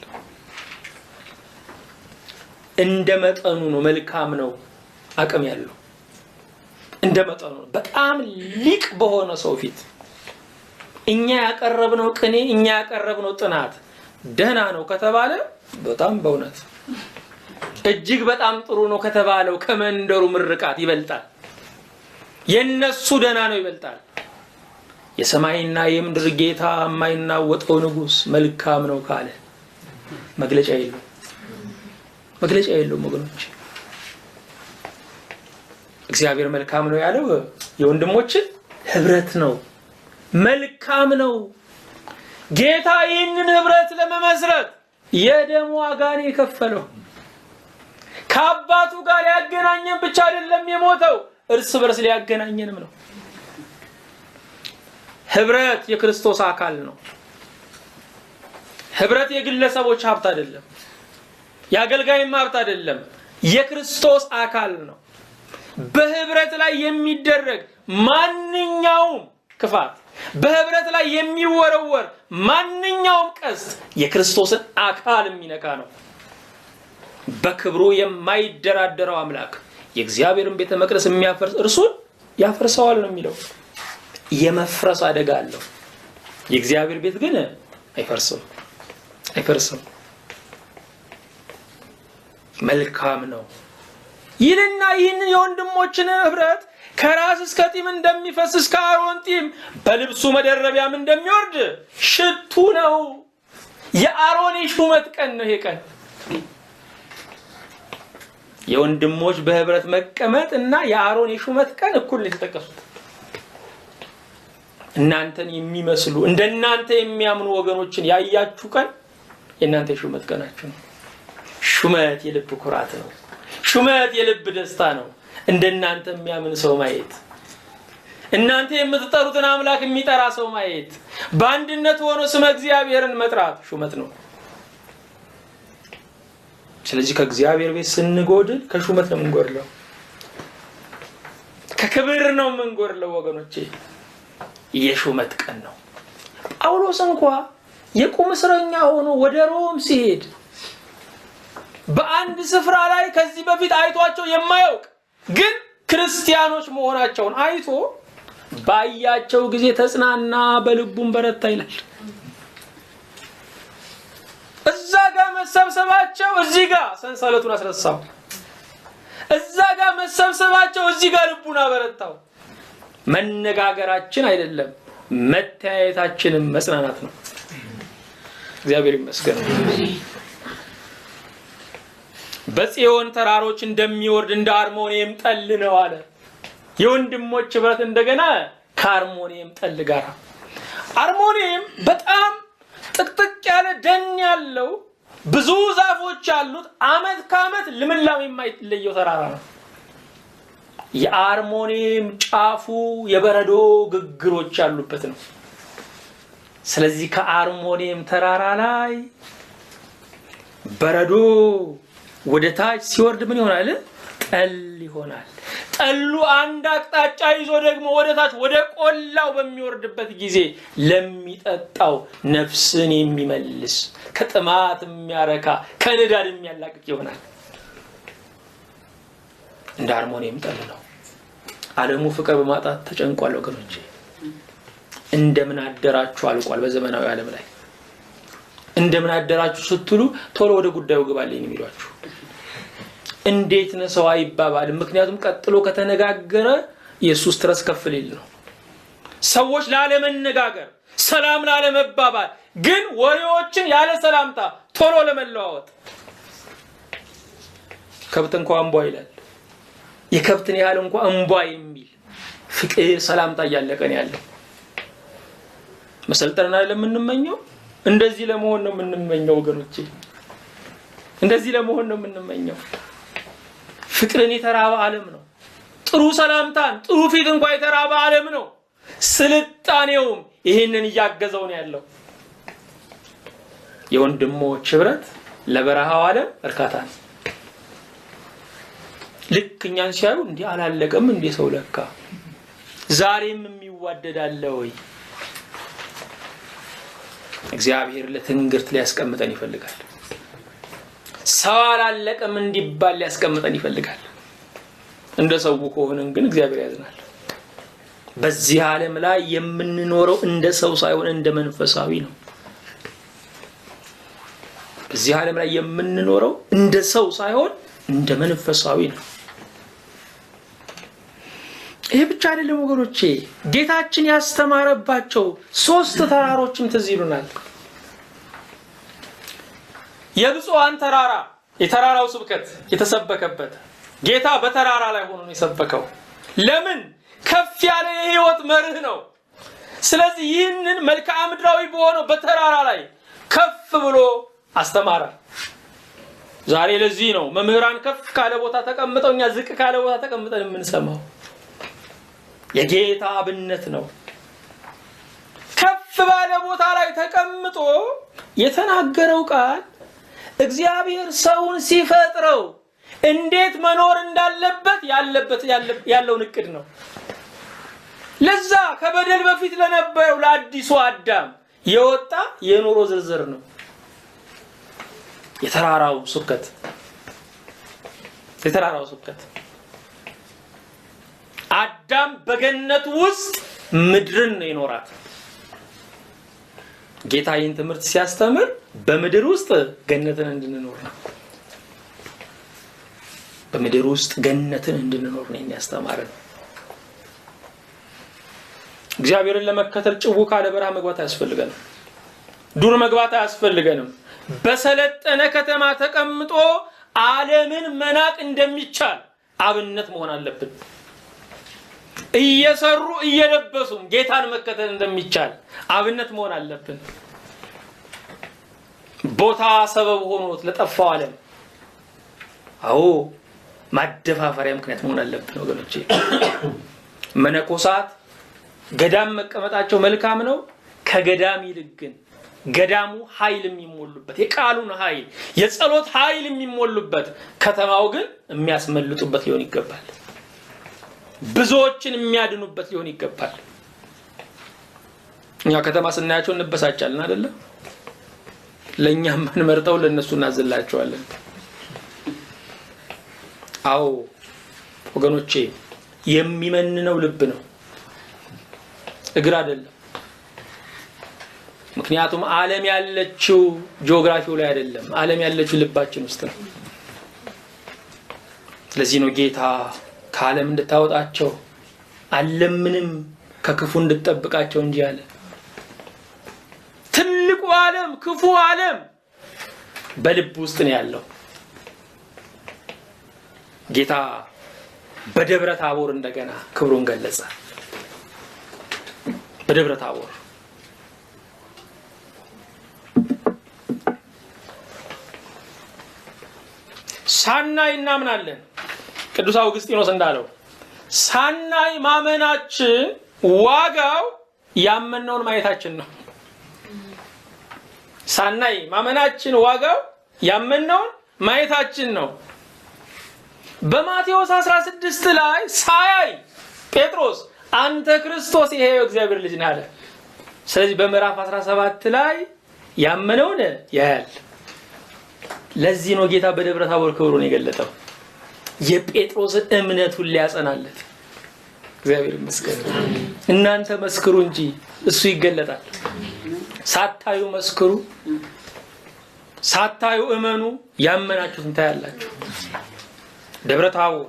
እንደ መጠኑ ነው። መልካም ነው። አቅም ያለው እንደመጠኑ በጣም ሊቅ በሆነ ሰው ፊት እኛ ያቀረብነው ቅኔ እኛ ያቀረብነው ጥናት ደህና ነው ከተባለ በጣም በእውነት እጅግ በጣም ጥሩ ነው ከተባለው ከመንደሩ ምርቃት ይበልጣል። የነሱ ደህና ነው ይበልጣል። የሰማይና የምድር ጌታ የማይናወጠው ንጉስ መልካም ነው ካለ መግለጫ የለውም ወገኖች። እግዚአብሔር መልካም ነው ያለው የወንድሞችን ህብረት ነው። መልካም ነው። ጌታ ይህንን ህብረት ለመመስረት የደም ዋጋን የከፈለው ከአባቱ ጋር ያገናኘን ብቻ አይደለም የሞተው እርስ በርስ ሊያገናኘንም ነው። ህብረት የክርስቶስ አካል ነው። ህብረት የግለሰቦች ሀብት አይደለም፣ የአገልጋይም ሀብት አይደለም፣ የክርስቶስ አካል ነው። በህብረት ላይ የሚደረግ ማንኛውም ክፋት፣ በህብረት ላይ የሚወረወር ማንኛውም ቀስት የክርስቶስን አካል የሚነካ ነው። በክብሩ የማይደራደረው አምላክ የእግዚአብሔርን ቤተ መቅደስ የሚያፈርስ እርሱን ያፈርሰዋል ነው የሚለው። የመፍረስ አደጋ አለው። የእግዚአብሔር ቤት ግን አይፈርስም። መልካም ነው ይልና ይህንን የወንድሞችን ህብረት ከራስ እስከ ጢም እንደሚፈስ እስከ አሮን ጢም በልብሱ መደረቢያም እንደሚወርድ ሽቱ ነው። የአሮን የሹመት ቀን ነው ይሄ ቀን። የወንድሞች በህብረት መቀመጥ እና የአሮን የሹመት ቀን እኩል የተጠቀሱት። እናንተን የሚመስሉ እንደናንተ የሚያምኑ ወገኖችን ያያችሁ ቀን የናንተ የሹመት ቀናችሁ ነው። ሹመት የልብ ኩራት ነው። ሹመት የልብ ደስታ ነው። እንደናንተ የሚያምን ሰው ማየት፣ እናንተ የምትጠሩትን አምላክ የሚጠራ ሰው ማየት፣ በአንድነት ሆኖ ስመ እግዚአብሔርን መጥራት ሹመት ነው። ስለዚህ ከእግዚአብሔር ቤት ስንጎድል ከሹመት ነው የምንጎድለው፣ ከክብር ነው የምንጎድለው ወገኖቼ። የሹመት ቀን ነው። ጳውሎስ እንኳን የቁም እስረኛ ሆኖ ወደ ሮም ሲሄድ በአንድ ስፍራ ላይ ከዚህ በፊት አይቷቸው የማያውቅ ግን ክርስቲያኖች መሆናቸውን አይቶ ባያቸው ጊዜ ተጽናና፣ በልቡም በረታ ይላል። እዛ ጋር መሰብሰባቸው እዚህ ጋር ሰንሰለቱን አስረሳው። እዛ ጋር መሰብሰባቸው እዚህ ጋር ልቡን አበረታው። መነጋገራችን አይደለም መተያየታችንም መጽናናት ነው። እግዚአብሔር ይመስገን። በጽዮን ተራሮች እንደሚወርድ እንደ አርሞኒየም ጠል ነው አለ። የወንድሞች ህብረት እንደገና ከአርሞኒየም ጠል ጋር። አርሞኒየም በጣም ጥቅጥቅ ያለ ደን ያለው ብዙ ዛፎች ያሉት አመት ከአመት ልምላሜ የማይለየው ተራራ ነው። የአርሞኒየም ጫፉ የበረዶ ግግሮች ያሉበት ነው። ስለዚህ ከአርሞኒየም ተራራ ላይ በረዶ ወደ ታች ሲወርድ ምን ይሆናል? ጠል ይሆናል። ጠሉ አንድ አቅጣጫ ይዞ ደግሞ ወደ ታች ወደ ቆላው በሚወርድበት ጊዜ ለሚጠጣው ነፍስን የሚመልስ ከጥማት የሚያረካ ከንዳድ የሚያላቅቅ ይሆናል። እንደ አርሞኒየም ጠል ነው። ዓለሙ ፍቅር በማጣት ተጨንቋል ወገኖቼ። እንደምን አደራችሁ አልቋል። በዘመናዊ ዓለም ላይ እንደምን አደራችሁ ስትሉ ቶሎ ወደ ጉዳዩ ግባልኝ የሚሏችሁ። እንዴት ነው ሰው አይባባልም። ምክንያቱም ቀጥሎ ከተነጋገረ ኢየሱስ ትረስ ከፍልል ነው። ሰዎች ላለመነጋገር፣ ሰላም ላለመባባል፣ ግን ወሬዎችን ያለ ሰላምታ ቶሎ ለመለዋወጥ ከብት እንኳን እንቧ ይላል። የከብትን ያህል እንኳን እንቧ የሚል ፍቅር ሰላምታ እያለቀን ያለው መሰልጠና ለምንመኘው እንደዚህ ለመሆን ነው የምንመኘው ወገኖቼ። እንደዚህ ለመሆን ነው የምንመኘው። ፍቅርን የተራበ ዓለም ነው። ጥሩ ሰላምታን ጥሩ ፊት እንኳን የተራበ ዓለም ነው። ስልጣኔውም ይሄንን እያገዘው ነው ያለው። የወንድሞች ህብረት ለበረሃው ዓለም እርካታ ነው። ልክኛን ሲያዩ እንዲህ አላለቀም እንዴ ሰው ለካ ዛሬም የሚዋደዳለ ወይ? እግዚአብሔር ለትንግርት ሊያስቀምጠን ይፈልጋል። ሰው አላለቀም እንዲባል ሊያስቀምጠን ይፈልጋል። እንደ ሰው ከሆነን ግን እግዚአብሔር ያዝናል። በዚህ ዓለም ላይ የምንኖረው እንደ ሰው ሳይሆን እንደ መንፈሳዊ ነው። በዚህ ዓለም ላይ የምንኖረው እንደ ሰው ሳይሆን እንደ መንፈሳዊ ነው። ይሄ ብቻ አይደለም ወገኖቼ፣ ጌታችን ያስተማረባቸው 3 ተራሮችም ትዝ ይሉናል። የብፁዓን ተራራ፣ የተራራው ስብከት የተሰበከበት ጌታ በተራራ ላይ ሆኖ ነው የሰበከው። ለምን? ከፍ ያለ የህይወት መርህ ነው። ስለዚህ ይህንን መልክዓ ምድራዊ በሆነው በተራራ ላይ ከፍ ብሎ አስተማረ። ዛሬ ለዚህ ነው መምህራን ከፍ ካለ ቦታ ተቀምጠው እኛ ዝቅ ካለ ቦታ ተቀምጠን የምንሰማው። የጌታ አብነት ነው። ከፍ ባለ ቦታ ላይ ተቀምጦ የተናገረው ቃል እግዚአብሔር ሰውን ሲፈጥረው እንዴት መኖር እንዳለበት ያለውን እቅድ ነው። ለዛ ከበደል በፊት ለነበረው ለአዲሱ አዳም የወጣ የኑሮ ዝርዝር ነው የተራራው ስብከት። አዳም በገነት ውስጥ ምድርን ነው ይኖራት። ጌታ ይህን ትምህርት ሲያስተምር በምድር ውስጥ ገነትን እንድንኖር ነው። በምድር ውስጥ ገነትን እንድንኖር ነው የሚያስተምረን። እግዚአብሔርን ለመከተል ጭው ካለ በረሃ መግባት አያስፈልገንም። ዱር መግባት አያስፈልገንም። በሰለጠነ ከተማ ተቀምጦ ዓለምን መናቅ እንደሚቻል አብነት መሆን አለብን። እየሰሩ እየለበሱም ጌታን መከተል እንደሚቻል አብነት መሆን አለብን። ቦታ ሰበብ ሆኖት ለጠፋው ዓለም አዎ ማደፋፈሪያ ምክንያት መሆን አለብን ወገኖቼ። መነኮሳት ገዳም መቀመጣቸው መልካም ነው። ከገዳም ይልቅ ግን ገዳሙ ኃይል የሚሞሉበት፣ የቃሉን ኃይል የጸሎት ኃይል የሚሞሉበት፣ ከተማው ግን የሚያስመልጡበት ሊሆን ይገባል። ብዙዎችን የሚያድኑበት ሊሆን ይገባል። እኛ ከተማ ስናያቸው እንበሳጫለን አይደለ? ለኛ ማንመርጠው ለነሱ እናዘላቸዋለን። አዎ ወገኖቼ የሚመንነው ልብ ነው፣ እግር አይደለም። ምክንያቱም ዓለም ያለችው ጂኦግራፊው ላይ አይደለም፣ ዓለም ያለችው ልባችን ውስጥ ነው። ስለዚህ ነው ጌታ ከዓለም እንድታወጣቸው አለምንም ከክፉ እንድትጠብቃቸው እንጂ አለ። ትልቁ ዓለም ክፉ ዓለም በልብ ውስጥ ነው ያለው። ጌታ በደብረ ታቦር እንደገና ክብሩን ገለጸ። በደብረ ታቦር ሳናይ እናምናለን። ቅዱስ አውግስጢኖስ እንዳለው ሳናይ ማመናችን ዋጋው ያመነውን ማየታችን ነው። ሳናይ ማመናችን ዋጋው ያመነውን ማየታችን ነው። በማቴዎስ 16 ላይ ሳያይ ጴጥሮስ አንተ ክርስቶስ የሕያው እግዚአብሔር ልጅ ነህ አለ። ስለዚህ በምዕራፍ 17 ላይ ያመነውን ያያል። ለዚህ ነው ጌታ በደብረ ታቦር ክብሩን የገለጠው፣ የጴጥሮስን እምነቱን ሊያጸናለት። እግዚአብሔር ይመስገን። እናንተ መስክሩ እንጂ እሱ ይገለጣል። ሳታዩ መስክሩ፣ ሳታዩ እመኑ፣ ያመናችሁትን ታያላችሁ። ደብረ ታቦር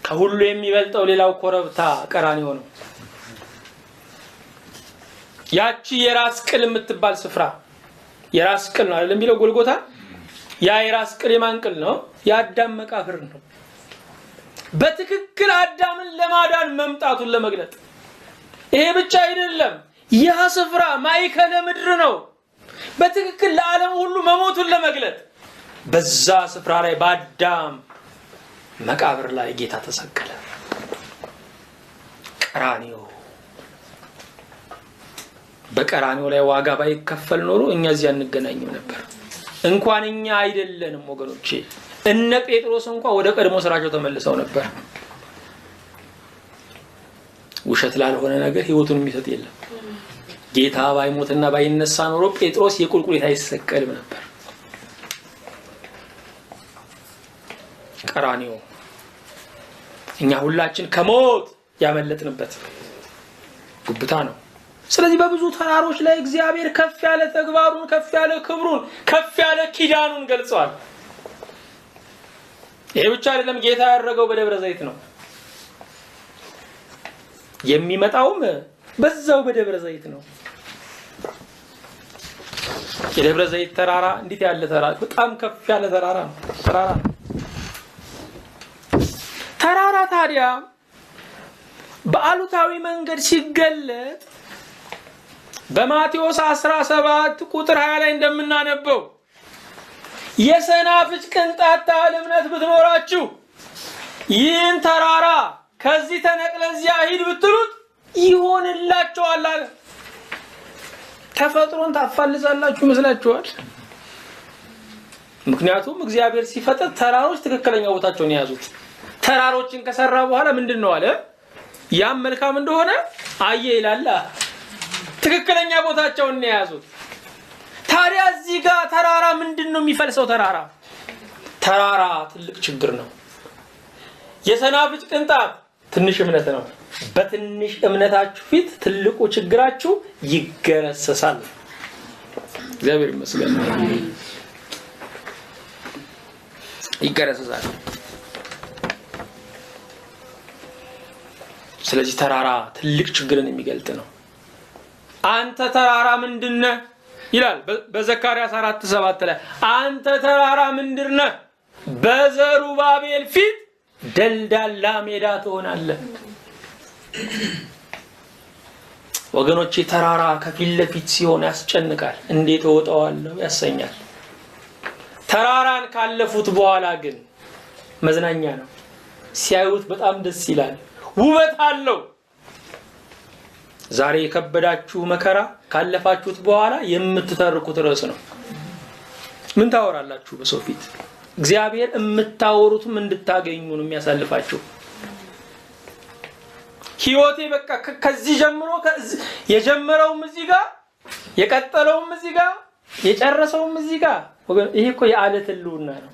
ከሁሉ የሚበልጠው ሌላው ኮረብታ ቀራንዮ ነው። ያቺ የራስ ቅል የምትባል ስፍራ የራስ ቅል ነው አይደለም የሚለው ጎልጎታ። ያ የራስ ቅል የማን ቅል ነው? የአዳም መቃብር ነው። በትክክል አዳምን ለማዳን መምጣቱን ለመግለጥ። ይሄ ብቻ አይደለም፣ ያ ስፍራ ማዕከለ ምድር ነው። በትክክል ለዓለም ሁሉ መሞቱን ለመግለጥ በዛ ስፍራ ላይ በአዳም መቃብር ላይ ጌታ ተሰቀለ። ቀራንዮ በቀራንዮ ላይ ዋጋ ባይከፈል ኖሮ እኛ እዚህ አንገናኝም ነበር። እንኳን እኛ አይደለንም ወገኖቼ፣ እነ ጴጥሮስ እንኳን ወደ ቀድሞ ስራቸው ተመልሰው ነበር። ውሸት ላልሆነ ነገር ህይወቱን የሚሰጥ የለም። ጌታ ባይሞትና ባይነሳ ኖሮ ጴጥሮስ የቁልቁሌት አይሰቀልም ነበር። ቀራንዮ እኛ ሁላችን ከሞት ያመለጥንበት ጉብታ ነው። ስለዚህ በብዙ ተራሮች ላይ እግዚአብሔር ከፍ ያለ ተግባሩን፣ ከፍ ያለ ክብሩን፣ ከፍ ያለ ኪዳኑን ገልጿል። ይሄ ብቻ አይደለም፣ ጌታ ያደረገው በደብረ ዘይት ነው። የሚመጣውም በዛው በደብረ ዘይት ነው። የደብረ ዘይት ተራራ እንዴት ያለ ተራራ! በጣም ከፍ ያለ ተራራ ነው። ተራራ ታዲያ በአሉታዊ መንገድ ሲገለጥ በማቴዎስ 17 ቁጥር 20 ላይ እንደምናነበው የሰናፍጭ ቅንጣት ያህል እምነት ብትኖራችሁ ይህን ተራራ ከዚህ ተነቅለ እዚያ ሂድ ብትሉት ይሆንላችኋል አለ። ተፈጥሮን ታፋልሳላችሁ ይመስላችኋል? ምክንያቱም እግዚአብሔር ሲፈጥር ተራሮች ትክክለኛ ቦታቸውን የያዙት። ተራሮችን ከሰራ በኋላ ምንድነው አለ? ያም መልካም እንደሆነ አየ ይላል። ትክክለኛ ቦታቸውን የያዙት። ታዲያ እዚህ ጋር ተራራ ምንድነው የሚፈልሰው? ተራራ ትልቅ ችግር ነው። የሰናፍጭ ቅንጣት ትንሽ እምነት ነው። በትንሽ እምነታችሁ ፊት ትልቁ ችግራችሁ ይገረሰሳል። እግዚአብሔር ይመስገን ይገረሰሳል። ስለዚህ ተራራ ትልቅ ችግርን የሚገልጥ ነው። አንተ ተራራ ምንድነህ ይላል በዘካርያስ 4:7 ላይ አንተ ተራራ ምንድነህ? በዘሩባቤል ፊት ደልዳላ ሜዳ ትሆናለህ። ወገኖቼ ተራራ ከፊት ለፊት ሲሆን ያስጨንቃል። እንዴት እወጣዋለሁ ያሰኛል። ተራራን ካለፉት በኋላ ግን መዝናኛ ነው። ሲያዩት በጣም ደስ ይላል፣ ውበት አለው። ዛሬ የከበዳችሁ መከራ ካለፋችሁት በኋላ የምትተርኩት ርዕስ ነው። ምን ታወራላችሁ በሰው ፊት? እግዚአብሔር የምታወሩትም እንድታገኙ ነው የሚያሳልፋችሁ። ህይወቴ በቃ ከዚህ ጀምሮ የጀመረውም እዚህ ጋር የቀጠለውም እዚህ ጋር የጨረሰውም እዚህ ጋር። ይሄ እኮ የዓለት ህልውና ነው።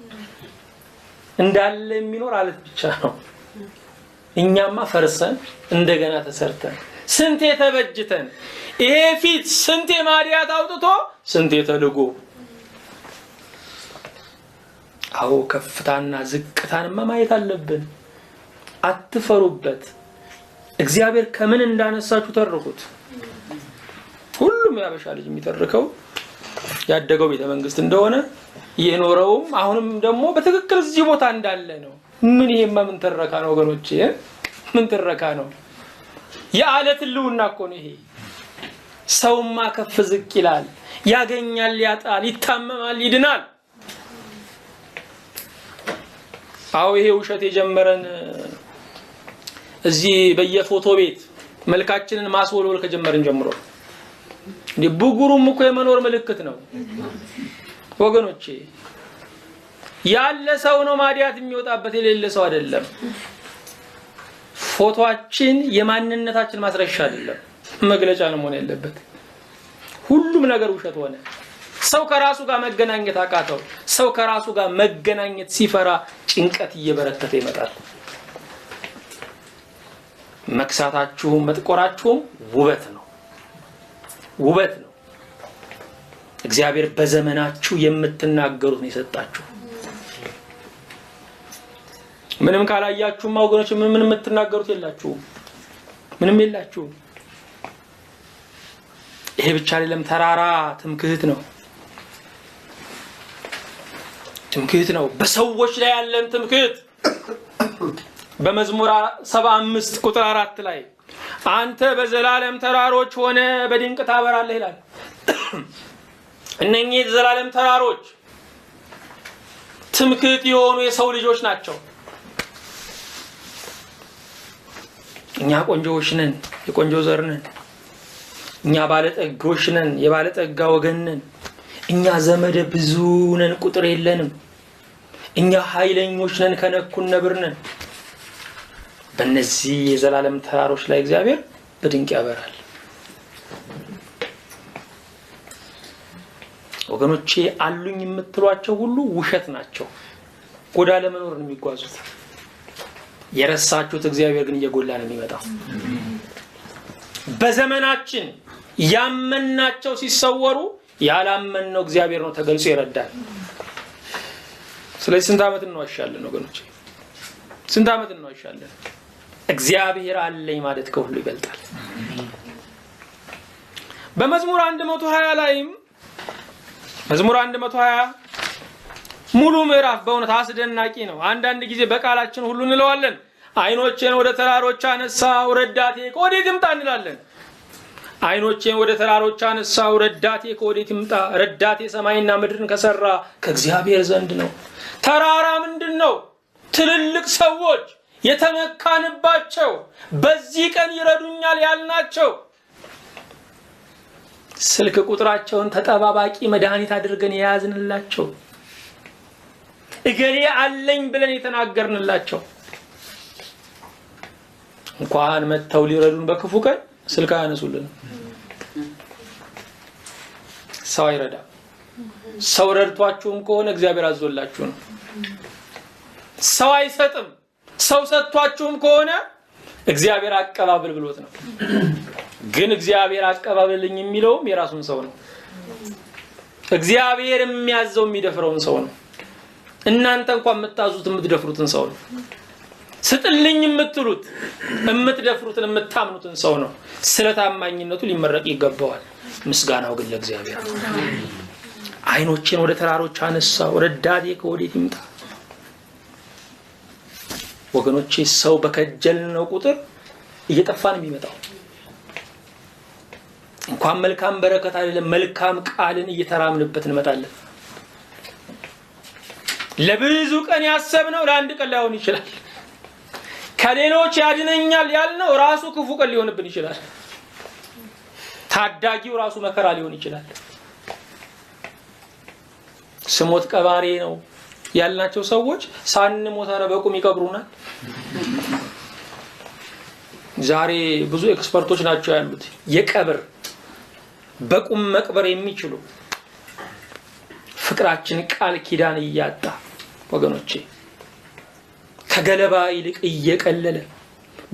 እንዳለ የሚኖር ዓለት ብቻ ነው። እኛማ ፈርሰን እንደገና ተሰርተን ስንቴ ተበጅተን ይሄ ፊት ስንቴ ማዲያት አውጥቶ ስንቴ ተልጎ። አዎ ከፍታና ዝቅታንማ ማየት አለብን። አትፈሩበት። እግዚአብሔር ከምን እንዳነሳችሁ ተርኩት። ሁሉም ያበሻ ልጅ የሚተርከው ያደገው ቤተ መንግስት እንደሆነ የኖረውም አሁንም ደግሞ በትክክል እዚህ ቦታ እንዳለ ነው። ምን ይሄማ ምን ተረካ ነው ወገኖቼ? ምን ተረካ ነው? የዓለት ህልውና እኮ ነው ይሄ። ሰውማ ከፍ ዝቅ ይላል፣ ያገኛል፣ ያጣል፣ ይታመማል፣ ይድናል። አዎ ይሄ ውሸት የጀመረን እዚህ በየፎቶ ቤት መልካችንን ማስወልወል ከጀመረን ጀምሮ ብጉሩም እኮ የመኖር ምልክት ነው ወገኖቼ። ያለ ሰው ነው ማዲያት የሚወጣበት፣ የሌለ ሰው አይደለም። ፎቶአችን የማንነታችን ማስረሻ አይደለም፣ መግለጫ ነው መሆን ያለበት። ሁሉም ነገር ውሸት ሆነ። ሰው ከራሱ ጋር መገናኘት አቃተው። ሰው ከራሱ ጋር መገናኘት ሲፈራ ጭንቀት እየበረከተ ይመጣል። መክሳታችሁም መጥቆራችሁም ውበት ነው፣ ውበት ነው። እግዚአብሔር በዘመናችሁ የምትናገሩት ነው የሰጣችሁ። ምንም ካላያችሁማ ወገኖች ምንም የምትናገሩት የላችሁም፣ ምንም የላችሁም። ይሄ ብቻ አይደለም፣ ተራራ ትምክህት ነው። ትምክህት ነው በሰዎች ላይ ያለን ትምክህት። በመዝሙር 75 ቁጥር 4 ላይ አንተ በዘላለም ተራሮች ሆነ በድንቅ ታበራለህ ይላል። እነኚህ የዘላለም ተራሮች ትምክህት የሆኑ የሰው ልጆች ናቸው። እኛ ቆንጆዎች ነን፣ የቆንጆ ዘር ነን። እኛ ባለጠጎች ነን፣ የባለጠጋ ወገን ነን። እኛ ዘመደ ብዙ ነን፣ ቁጥር የለንም። እኛ ኃይለኞች ነን፣ ከነኩን ነብር ነን። በእነዚህ የዘላለም ተራሮች ላይ እግዚአብሔር በድንቅ ያበራል። ወገኖቼ አሉኝ የምትሏቸው ሁሉ ውሸት ናቸው። ጎዳና ለመኖር ነው የሚጓዙት። የረሳችሁት እግዚአብሔር ግን እየጎላ ነው የሚመጣው። በዘመናችን ያመናቸው ሲሰወሩ ያላመነው እግዚአብሔር ነው ተገልጾ ይረዳል። ስለዚህ ስንት ዓመት እንዋሻለን ወገኖች? ስንት ዓመት እንዋሻለን? እግዚአብሔር አለኝ ማለት ከሁሉ ይበልጣል። በመዝሙር 120 ላይም መዝሙር 120 ሙሉ ምዕራፍ በእውነት አስደናቂ ነው። አንዳንድ ጊዜ በቃላችን ሁሉ እንለዋለን፣ አይኖቼን ወደ ተራሮች አነሳው ረዳቴ ከወዴት ይምጣ እንላለን። አይኖቼን ወደ ተራሮች አነሳው ረዳቴ ከወዴት ይምጣ? ረዳቴ ሰማይና ምድርን ከሰራ ከእግዚአብሔር ዘንድ ነው። ተራራ ምንድነው? ትልልቅ ሰዎች የተመካንባቸው በዚህ ቀን ይረዱኛል ያልናቸው ስልክ ቁጥራቸውን ተጠባባቂ መድኃኒት አድርገን የያዝንላቸው እገሌ አለኝ ብለን የተናገርንላቸው እንኳን መተው ሊረዱን በክፉ ቀን ስልክ አያነሱልን። ሰው አይረዳ። ሰው ረድቷችሁም ከሆነ እግዚአብሔር አዞላችሁ ነው። ሰው አይሰጥም። ሰው ሰጥቷችሁም ከሆነ እግዚአብሔር አቀባበል ብሎት ነው። ግን እግዚአብሔር አቀባበልኝ የሚለውም የራሱን ሰው ነው። እግዚአብሔር የሚያዘው የሚደፍረውን ሰው ነው። እናንተ እንኳን የምታዙት የምትደፍሩትን ሰው ነው። ስጥልኝ የምትሉት የምትደፍሩትን የምታምኑትን ሰው ነው። ስለታማኝነቱ ሊመረቅ ይገባዋል። ምስጋናው ግን ለእግዚአብሔር ነው። አይኖቼን ወደ ተራሮች አነሳው ረዳቴ ከወዴት ይምጣ? ወገኖቼ ሰው በከጀልነው ቁጥር እየጠፋ ነው የሚመጣው። እንኳን መልካም በረከት አይደለም መልካም ቃልን እየተራምንበት እንመጣለን። ለብዙ ቀን ያሰብነው ለአንድ ቀን ላይሆን ይችላል። ከሌሎች ያድነኛል ያልነው ራሱ ክፉ ቀን ሊሆንብን ይችላል። ታዳጊው ራሱ መከራ ሊሆን ይችላል። ስሞት ቀባሪ ነው ያልናቸው ሰዎች ሳንሞት በቁም ይቀብሩናል። ዛሬ ብዙ ኤክስፐርቶች ናቸው ያሉት የቀብር በቁም መቅበር የሚችሉ። ፍቅራችን ቃል ኪዳን እያጣ ወገኖቼ ከገለባ ይልቅ እየቀለለ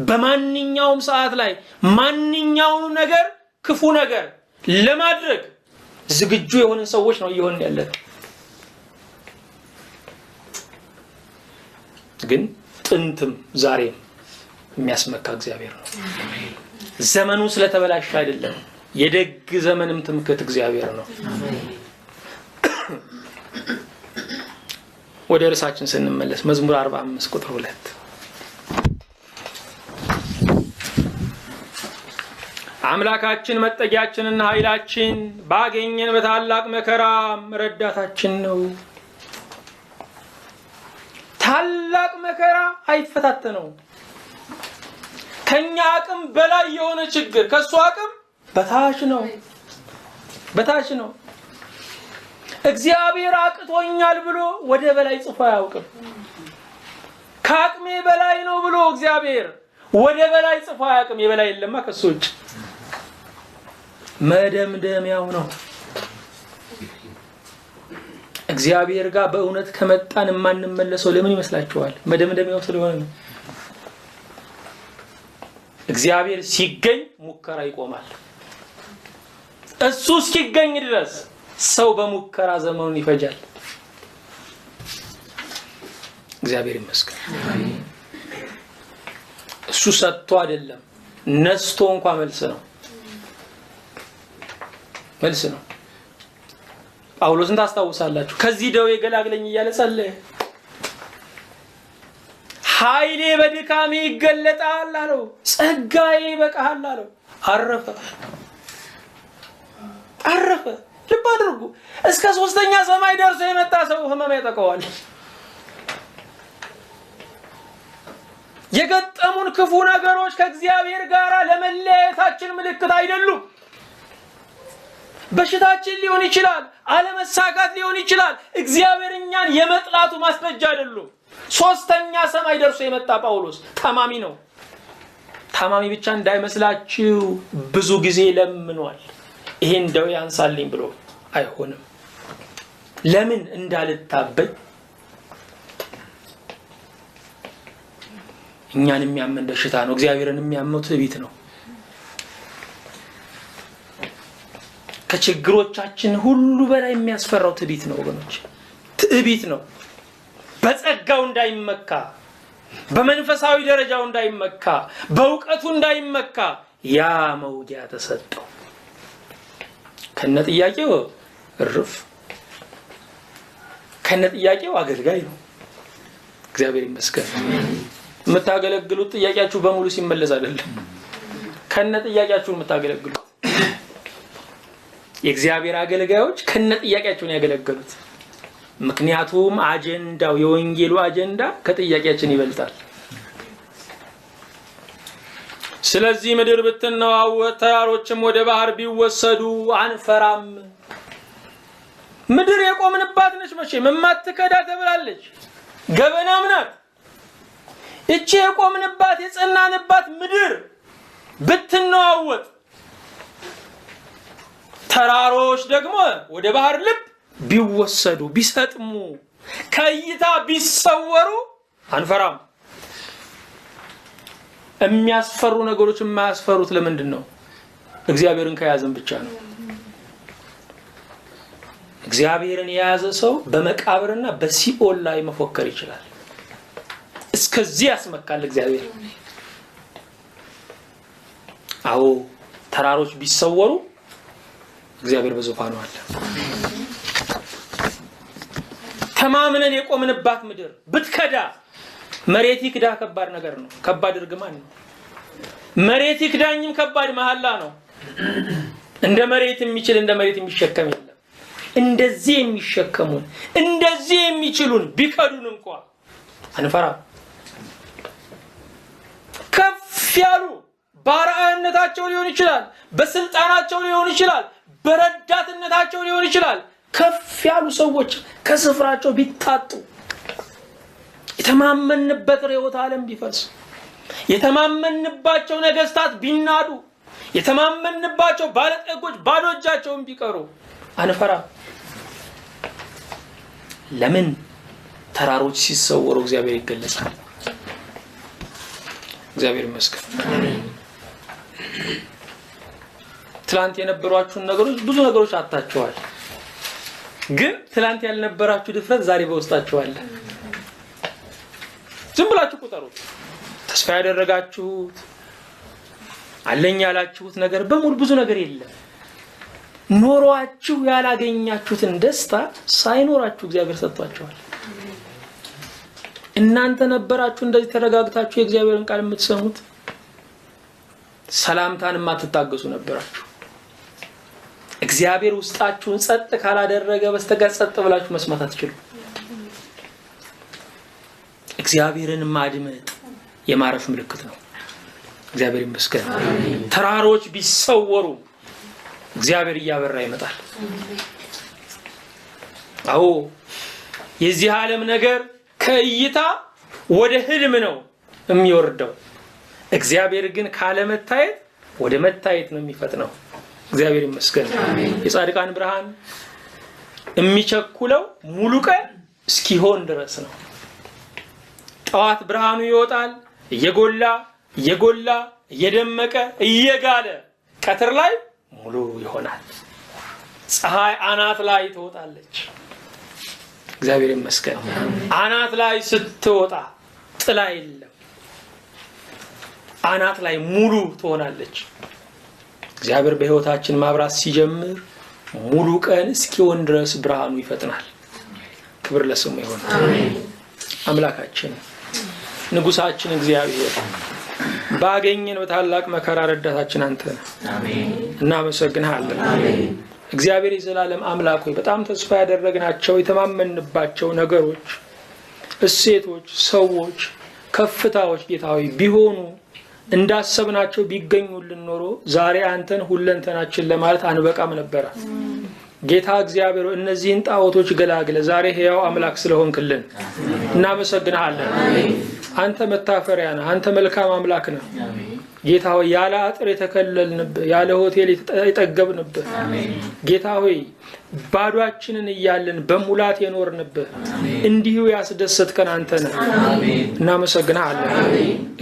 በማንኛውም ሰዓት ላይ ማንኛውንም ነገር ክፉ ነገር ለማድረግ ዝግጁ የሆንን ሰዎች ነው እየሆንን ያለን። ግን ጥንትም ዛሬም የሚያስመካ እግዚአብሔር ነው። ዘመኑ ስለተበላሸ አይደለም። የደግ ዘመንም ትምክህት እግዚአብሔር ነው። ወደ ርዕሳችን ስንመለስ መዝሙር 45 ቁጥር 2 አምላካችን መጠጊያችንና ኃይላችን ባገኘን በታላቅ መከራ ረዳታችን ነው። ታላቅ መከራ አይፈታተነው። ከኛ አቅም በላይ የሆነ ችግር ከሱ አቅም በታች ነው። እግዚአብሔር አቅቶኛል ብሎ ወደ በላይ ጽፎ አያውቅም። ከአቅሜ በላይ ነው ብሎ እግዚአብሔር ወደ በላይ ጽፎ አያውቅም። የበላይ የለማ ከሱ ውጭ መደምደሚያው ነው። እግዚአብሔር ጋር በእውነት ከመጣን የማንመለሰው ለምን ይመስላችኋል? መደምደሚያው ስለሆነ ነው። እግዚአብሔር ሲገኝ ሙከራ ይቆማል። እሱ እስኪገኝ ድረስ ሰው በሙከራ ዘመኑን ይፈጃል። እግዚአብሔር ይመስገን። እሱ ሰጥቶ አይደለም ነስቶ እንኳን መልስ ነው። ጳውሎስን ታስታውሳላችሁ። ከዚህ ደዌ ገላግለኝ እያለ ጸለየ። ኃይሌ በድካሜ ይገለጣል አለው። ጸጋዬ ይበቃሃል አለው። አረፈ። ልብ አድርጉ። እስከ 3ኛ ሰማይ ደርሶ የመጣ ሰው ህመም ያጠቀዋል። የገጠሙን ክፉ ነገሮች ከእግዚአብሔር ጋር ለመለያየታችን ምልክት አይደሉም። በሽታችን ሊሆን ይችላል፣ አለመሳካት ሊሆን ይችላል። እግዚአብሔር እኛን የመጥላቱ ማስረጃ አይደሉም። 3ኛ ሰማይ ደርሶ የመጣ ጳውሎስ ታማሚ ነው። ታማሚ ብቻ እንዳይመስላችሁ ብዙ ጊዜ ለምኗል። ይሄን ደዌ ያንሳልኝ ብሎ አይሆንም። ለምን እንዳልታበይ እኛን የሚያመን በሽታ ነው። እግዚአብሔርን የሚያመው ትዕቢት ነው። ከችግሮቻችን ሁሉ በላይ የሚያስፈራው ትዕቢት ነው ወገኖች፣ ትዕቢት ነው። በጸጋው እንዳይመካ፣ በመንፈሳዊ ደረጃው እንዳይመካ፣ በእውቀቱ እንዳይመካ ያ መውጊያ ተሰጠው። ከነጥያቄው እርፍ፣ ከነጥያቄው አገልጋይ ነው። እግዚአብሔር ይመስገን። የምታገለግሉት ጥያቄያችሁ በሙሉ ሲመለስ አይደለም፣ ከነጥያቄያችሁ የምታገለግሉት። የእግዚአብሔር አገልጋዮች ከነጥያቄያቸው ነው ያገለገሉት። ምክንያቱም አጀንዳው የወንጌሉ አጀንዳ ከጥያቄያችን ይበልጣል። ስለዚህ ምድር ብትነዋወጥ ተራሮችም ወደ ባህር ቢወሰዱ አንፈራም። ምድር የቆምንባት ነች፣ መቼም የማትከዳ ተብላለች፣ ገበናም ናት። እቺ የቆምንባት የጸናንባት ምድር ብትነዋወጥ፣ ተራሮች ደግሞ ወደ ባህር ልብ ቢወሰዱ ቢሰጥሙ፣ ከእይታ ቢሰወሩ አንፈራም። የሚያስፈሩ ነገሮች የማያስፈሩት ለምንድን ነው? እግዚአብሔርን ከያዘን ብቻ ነው። እግዚአብሔርን የያዘ ሰው በመቃብርና በሲኦል ላይ መፎከር ይችላል። እስከዚህ ያስመካል እግዚአብሔር። አዎ ተራሮች ቢሰወሩ እግዚአብሔር በዙፋኑ አለ። ተማምነን የቆምንባት ምድር ብትከዳ፣ መሬት ይክዳ ከባድ ነገር ነው፣ ከባድ እርግማን ነው። መሬት ይክዳኝም ከባድ መሐላ ነው። እንደ መሬት የሚችል እንደ መሬት የሚሸከም የለም። እንደዚህ የሚሸከሙን እንደዚህ የሚችሉን ቢከዱን እንኳን አንፈራም። ከፍ ያሉ በአርአያነታቸው ሊሆን ይችላል፣ በስልጣናቸው ሊሆን ይችላል፣ በረዳትነታቸው ሊሆን ይችላል። ከፍ ያሉ ሰዎች ከስፍራቸው ቢታጡ፣ የተማመንበት ርዕዮተ ዓለም ቢፈርስ፣ የተማመንባቸው ነገስታት ቢናዱ፣ የተማመንባቸው ባለጠጎች ባዶ እጃቸውን ቢቀሩ አንፈራም። ለምን? ተራሮች ሲሰወሩ እግዚአብሔር ይገለጻል። እግዚአብሔር ይመስገን። ትላንት የነበሯችሁን ነገሮች ብዙ ነገሮች አጣችኋል፣ ግን ትላንት ያልነበራችሁ ድፍረት ዛሬ በውስጣችሁ አለ። ዝም ብላችሁ ቁጠሩት። ተስፋ ያደረጋችሁት አለኝ ያላችሁት ነገር በሙሉ ብዙ ነገር የለም። ኖሯችሁ ያላገኛችሁትን ደስታ ሳይኖራችሁ እግዚአብሔር ሰጥቷችኋል። እናንተ ነበራችሁ እንደዚህ ተረጋግታችሁ የእግዚአብሔርን ቃል የምትሰሙት፣ ሰላምታን የማትታገሱ ነበራችሁ። እግዚአብሔር ውስጣችሁን ጸጥ ካላደረገ በስተቀር ጸጥ ብላችሁ መስማት አትችሉም። እግዚአብሔርን ማድመጥ የማረፍ ምልክት ነው። እግዚአብሔር ይመስገን። ተራሮች ቢሰወሩ እግዚአብሔር እያበራ ይመጣል። አዎ የዚህ ዓለም ነገር ከእይታ ወደ ህልም ነው የሚወርደው። እግዚአብሔር ግን ካለ መታየት ወደ መታየት ነው የሚፈጥነው። እግዚአብሔር ይመስገን። የጻድቃን ብርሃን የሚቸኩለው ሙሉ ቀን እስኪሆን ድረስ ነው። ጠዋት ብርሃኑ ይወጣል፣ እየጎላ እየጎላ እየደመቀ እየጋለ ቀትር ላይ ሙሉ ይሆናል። ፀሐይ አናት ላይ ትወጣለች። እግዚአብሔር ይመስገን። አናት ላይ ስትወጣ ጥላ የለም፣ አናት ላይ ሙሉ ትሆናለች። እግዚአብሔር በህይወታችን ማብራት ሲጀምር ሙሉ ቀን እስኪሆን ድረስ ብርሃኑ ይፈጥናል። ክብር ለስሙ ይሁን። አምላካችን ንጉሳችን እግዚአብሔር ባገኘን በታላቅ መከራ ረዳታችን አንተ ነህ። እናመሰግንሃለን። እግዚአብሔር የዘላለም አምላክ ሆይ በጣም ተስፋ ያደረግናቸው የተማመንባቸው ነገሮች፣ እሴቶች፣ ሰዎች፣ ከፍታዎች ጌታ ሆይ ቢሆኑ እንዳሰብናቸው ቢገኙልን ኖሮ ዛሬ አንተን ሁለንተናችን ለማለት አንበቃም ነበር። ጌታ እግዚአብሔር እነዚህን ጣዖቶች ገላግለ ዛሬ ሕያው አምላክ ስለሆንክልን እናመሰግንሃለን። አንተ መታፈሪያ ነህ። አንተ መልካም አምላክ ነህ። ጌታ ሆይ ያለ አጥር የተከለልንብህ ያለ ሆቴል የጠገብንብህ ጌታ ሆይ ባዷችንን እያለን በሙላት የኖርንብህ እንዲሁ ያስደሰትከን አንተ ነህ። እናመሰግናለን።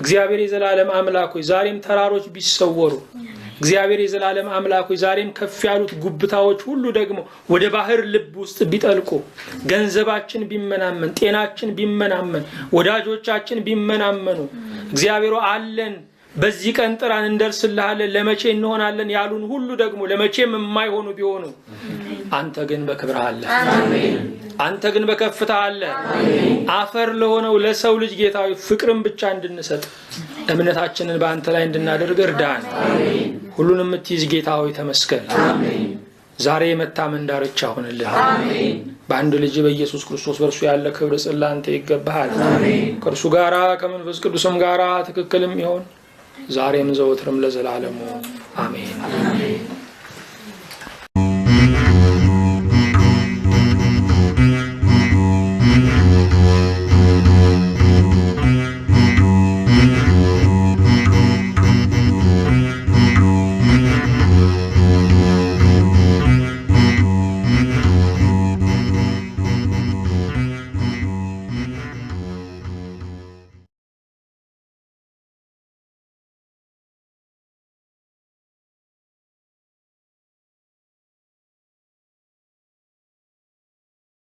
እግዚአብሔር የዘላለም አምላክ ሆይ ዛሬም ተራሮች ቢሰወሩ እግዚአብሔር የዘላለም አምላክ ሆይ ዛሬም ከፍ ያሉት ጉብታዎች ሁሉ ደግሞ ወደ ባህር ልብ ውስጥ ቢጠልቁ ገንዘባችን ቢመናመን ጤናችን ቢመናመን ወዳጆቻችን ቢመናመኑ እግዚአብሔር አለን በዚህ ቀን ጥራን እንደርስልሃለን ለመቼ እንሆናለን ያሉን ሁሉ ደግሞ ለመቼም የማይሆኑ ቢሆኑ አንተ ግን በክብር አለ። አንተ ግን በከፍታ አለ። አፈር ለሆነው ለሰው ልጅ ጌታዊ ፍቅርን ብቻ እንድንሰጥ እምነታችንን በአንተ ላይ እንድናደርግ እርዳን። ሁሉንም የምትይዝ ጌታ ሆይ ተመስገን። ዛሬ የመታመን ዳርቻ ሆነልን። በአንድ ልጅ በኢየሱስ ክርስቶስ በእርሱ ያለ ክብር ጽላንተ ይገባሃል። ከእርሱ ጋራ ከመንፈስ ቅዱስም ጋራ ትክክልም ይሆን ዛሬም ዘወትርም ለዘላለሙ አሜን።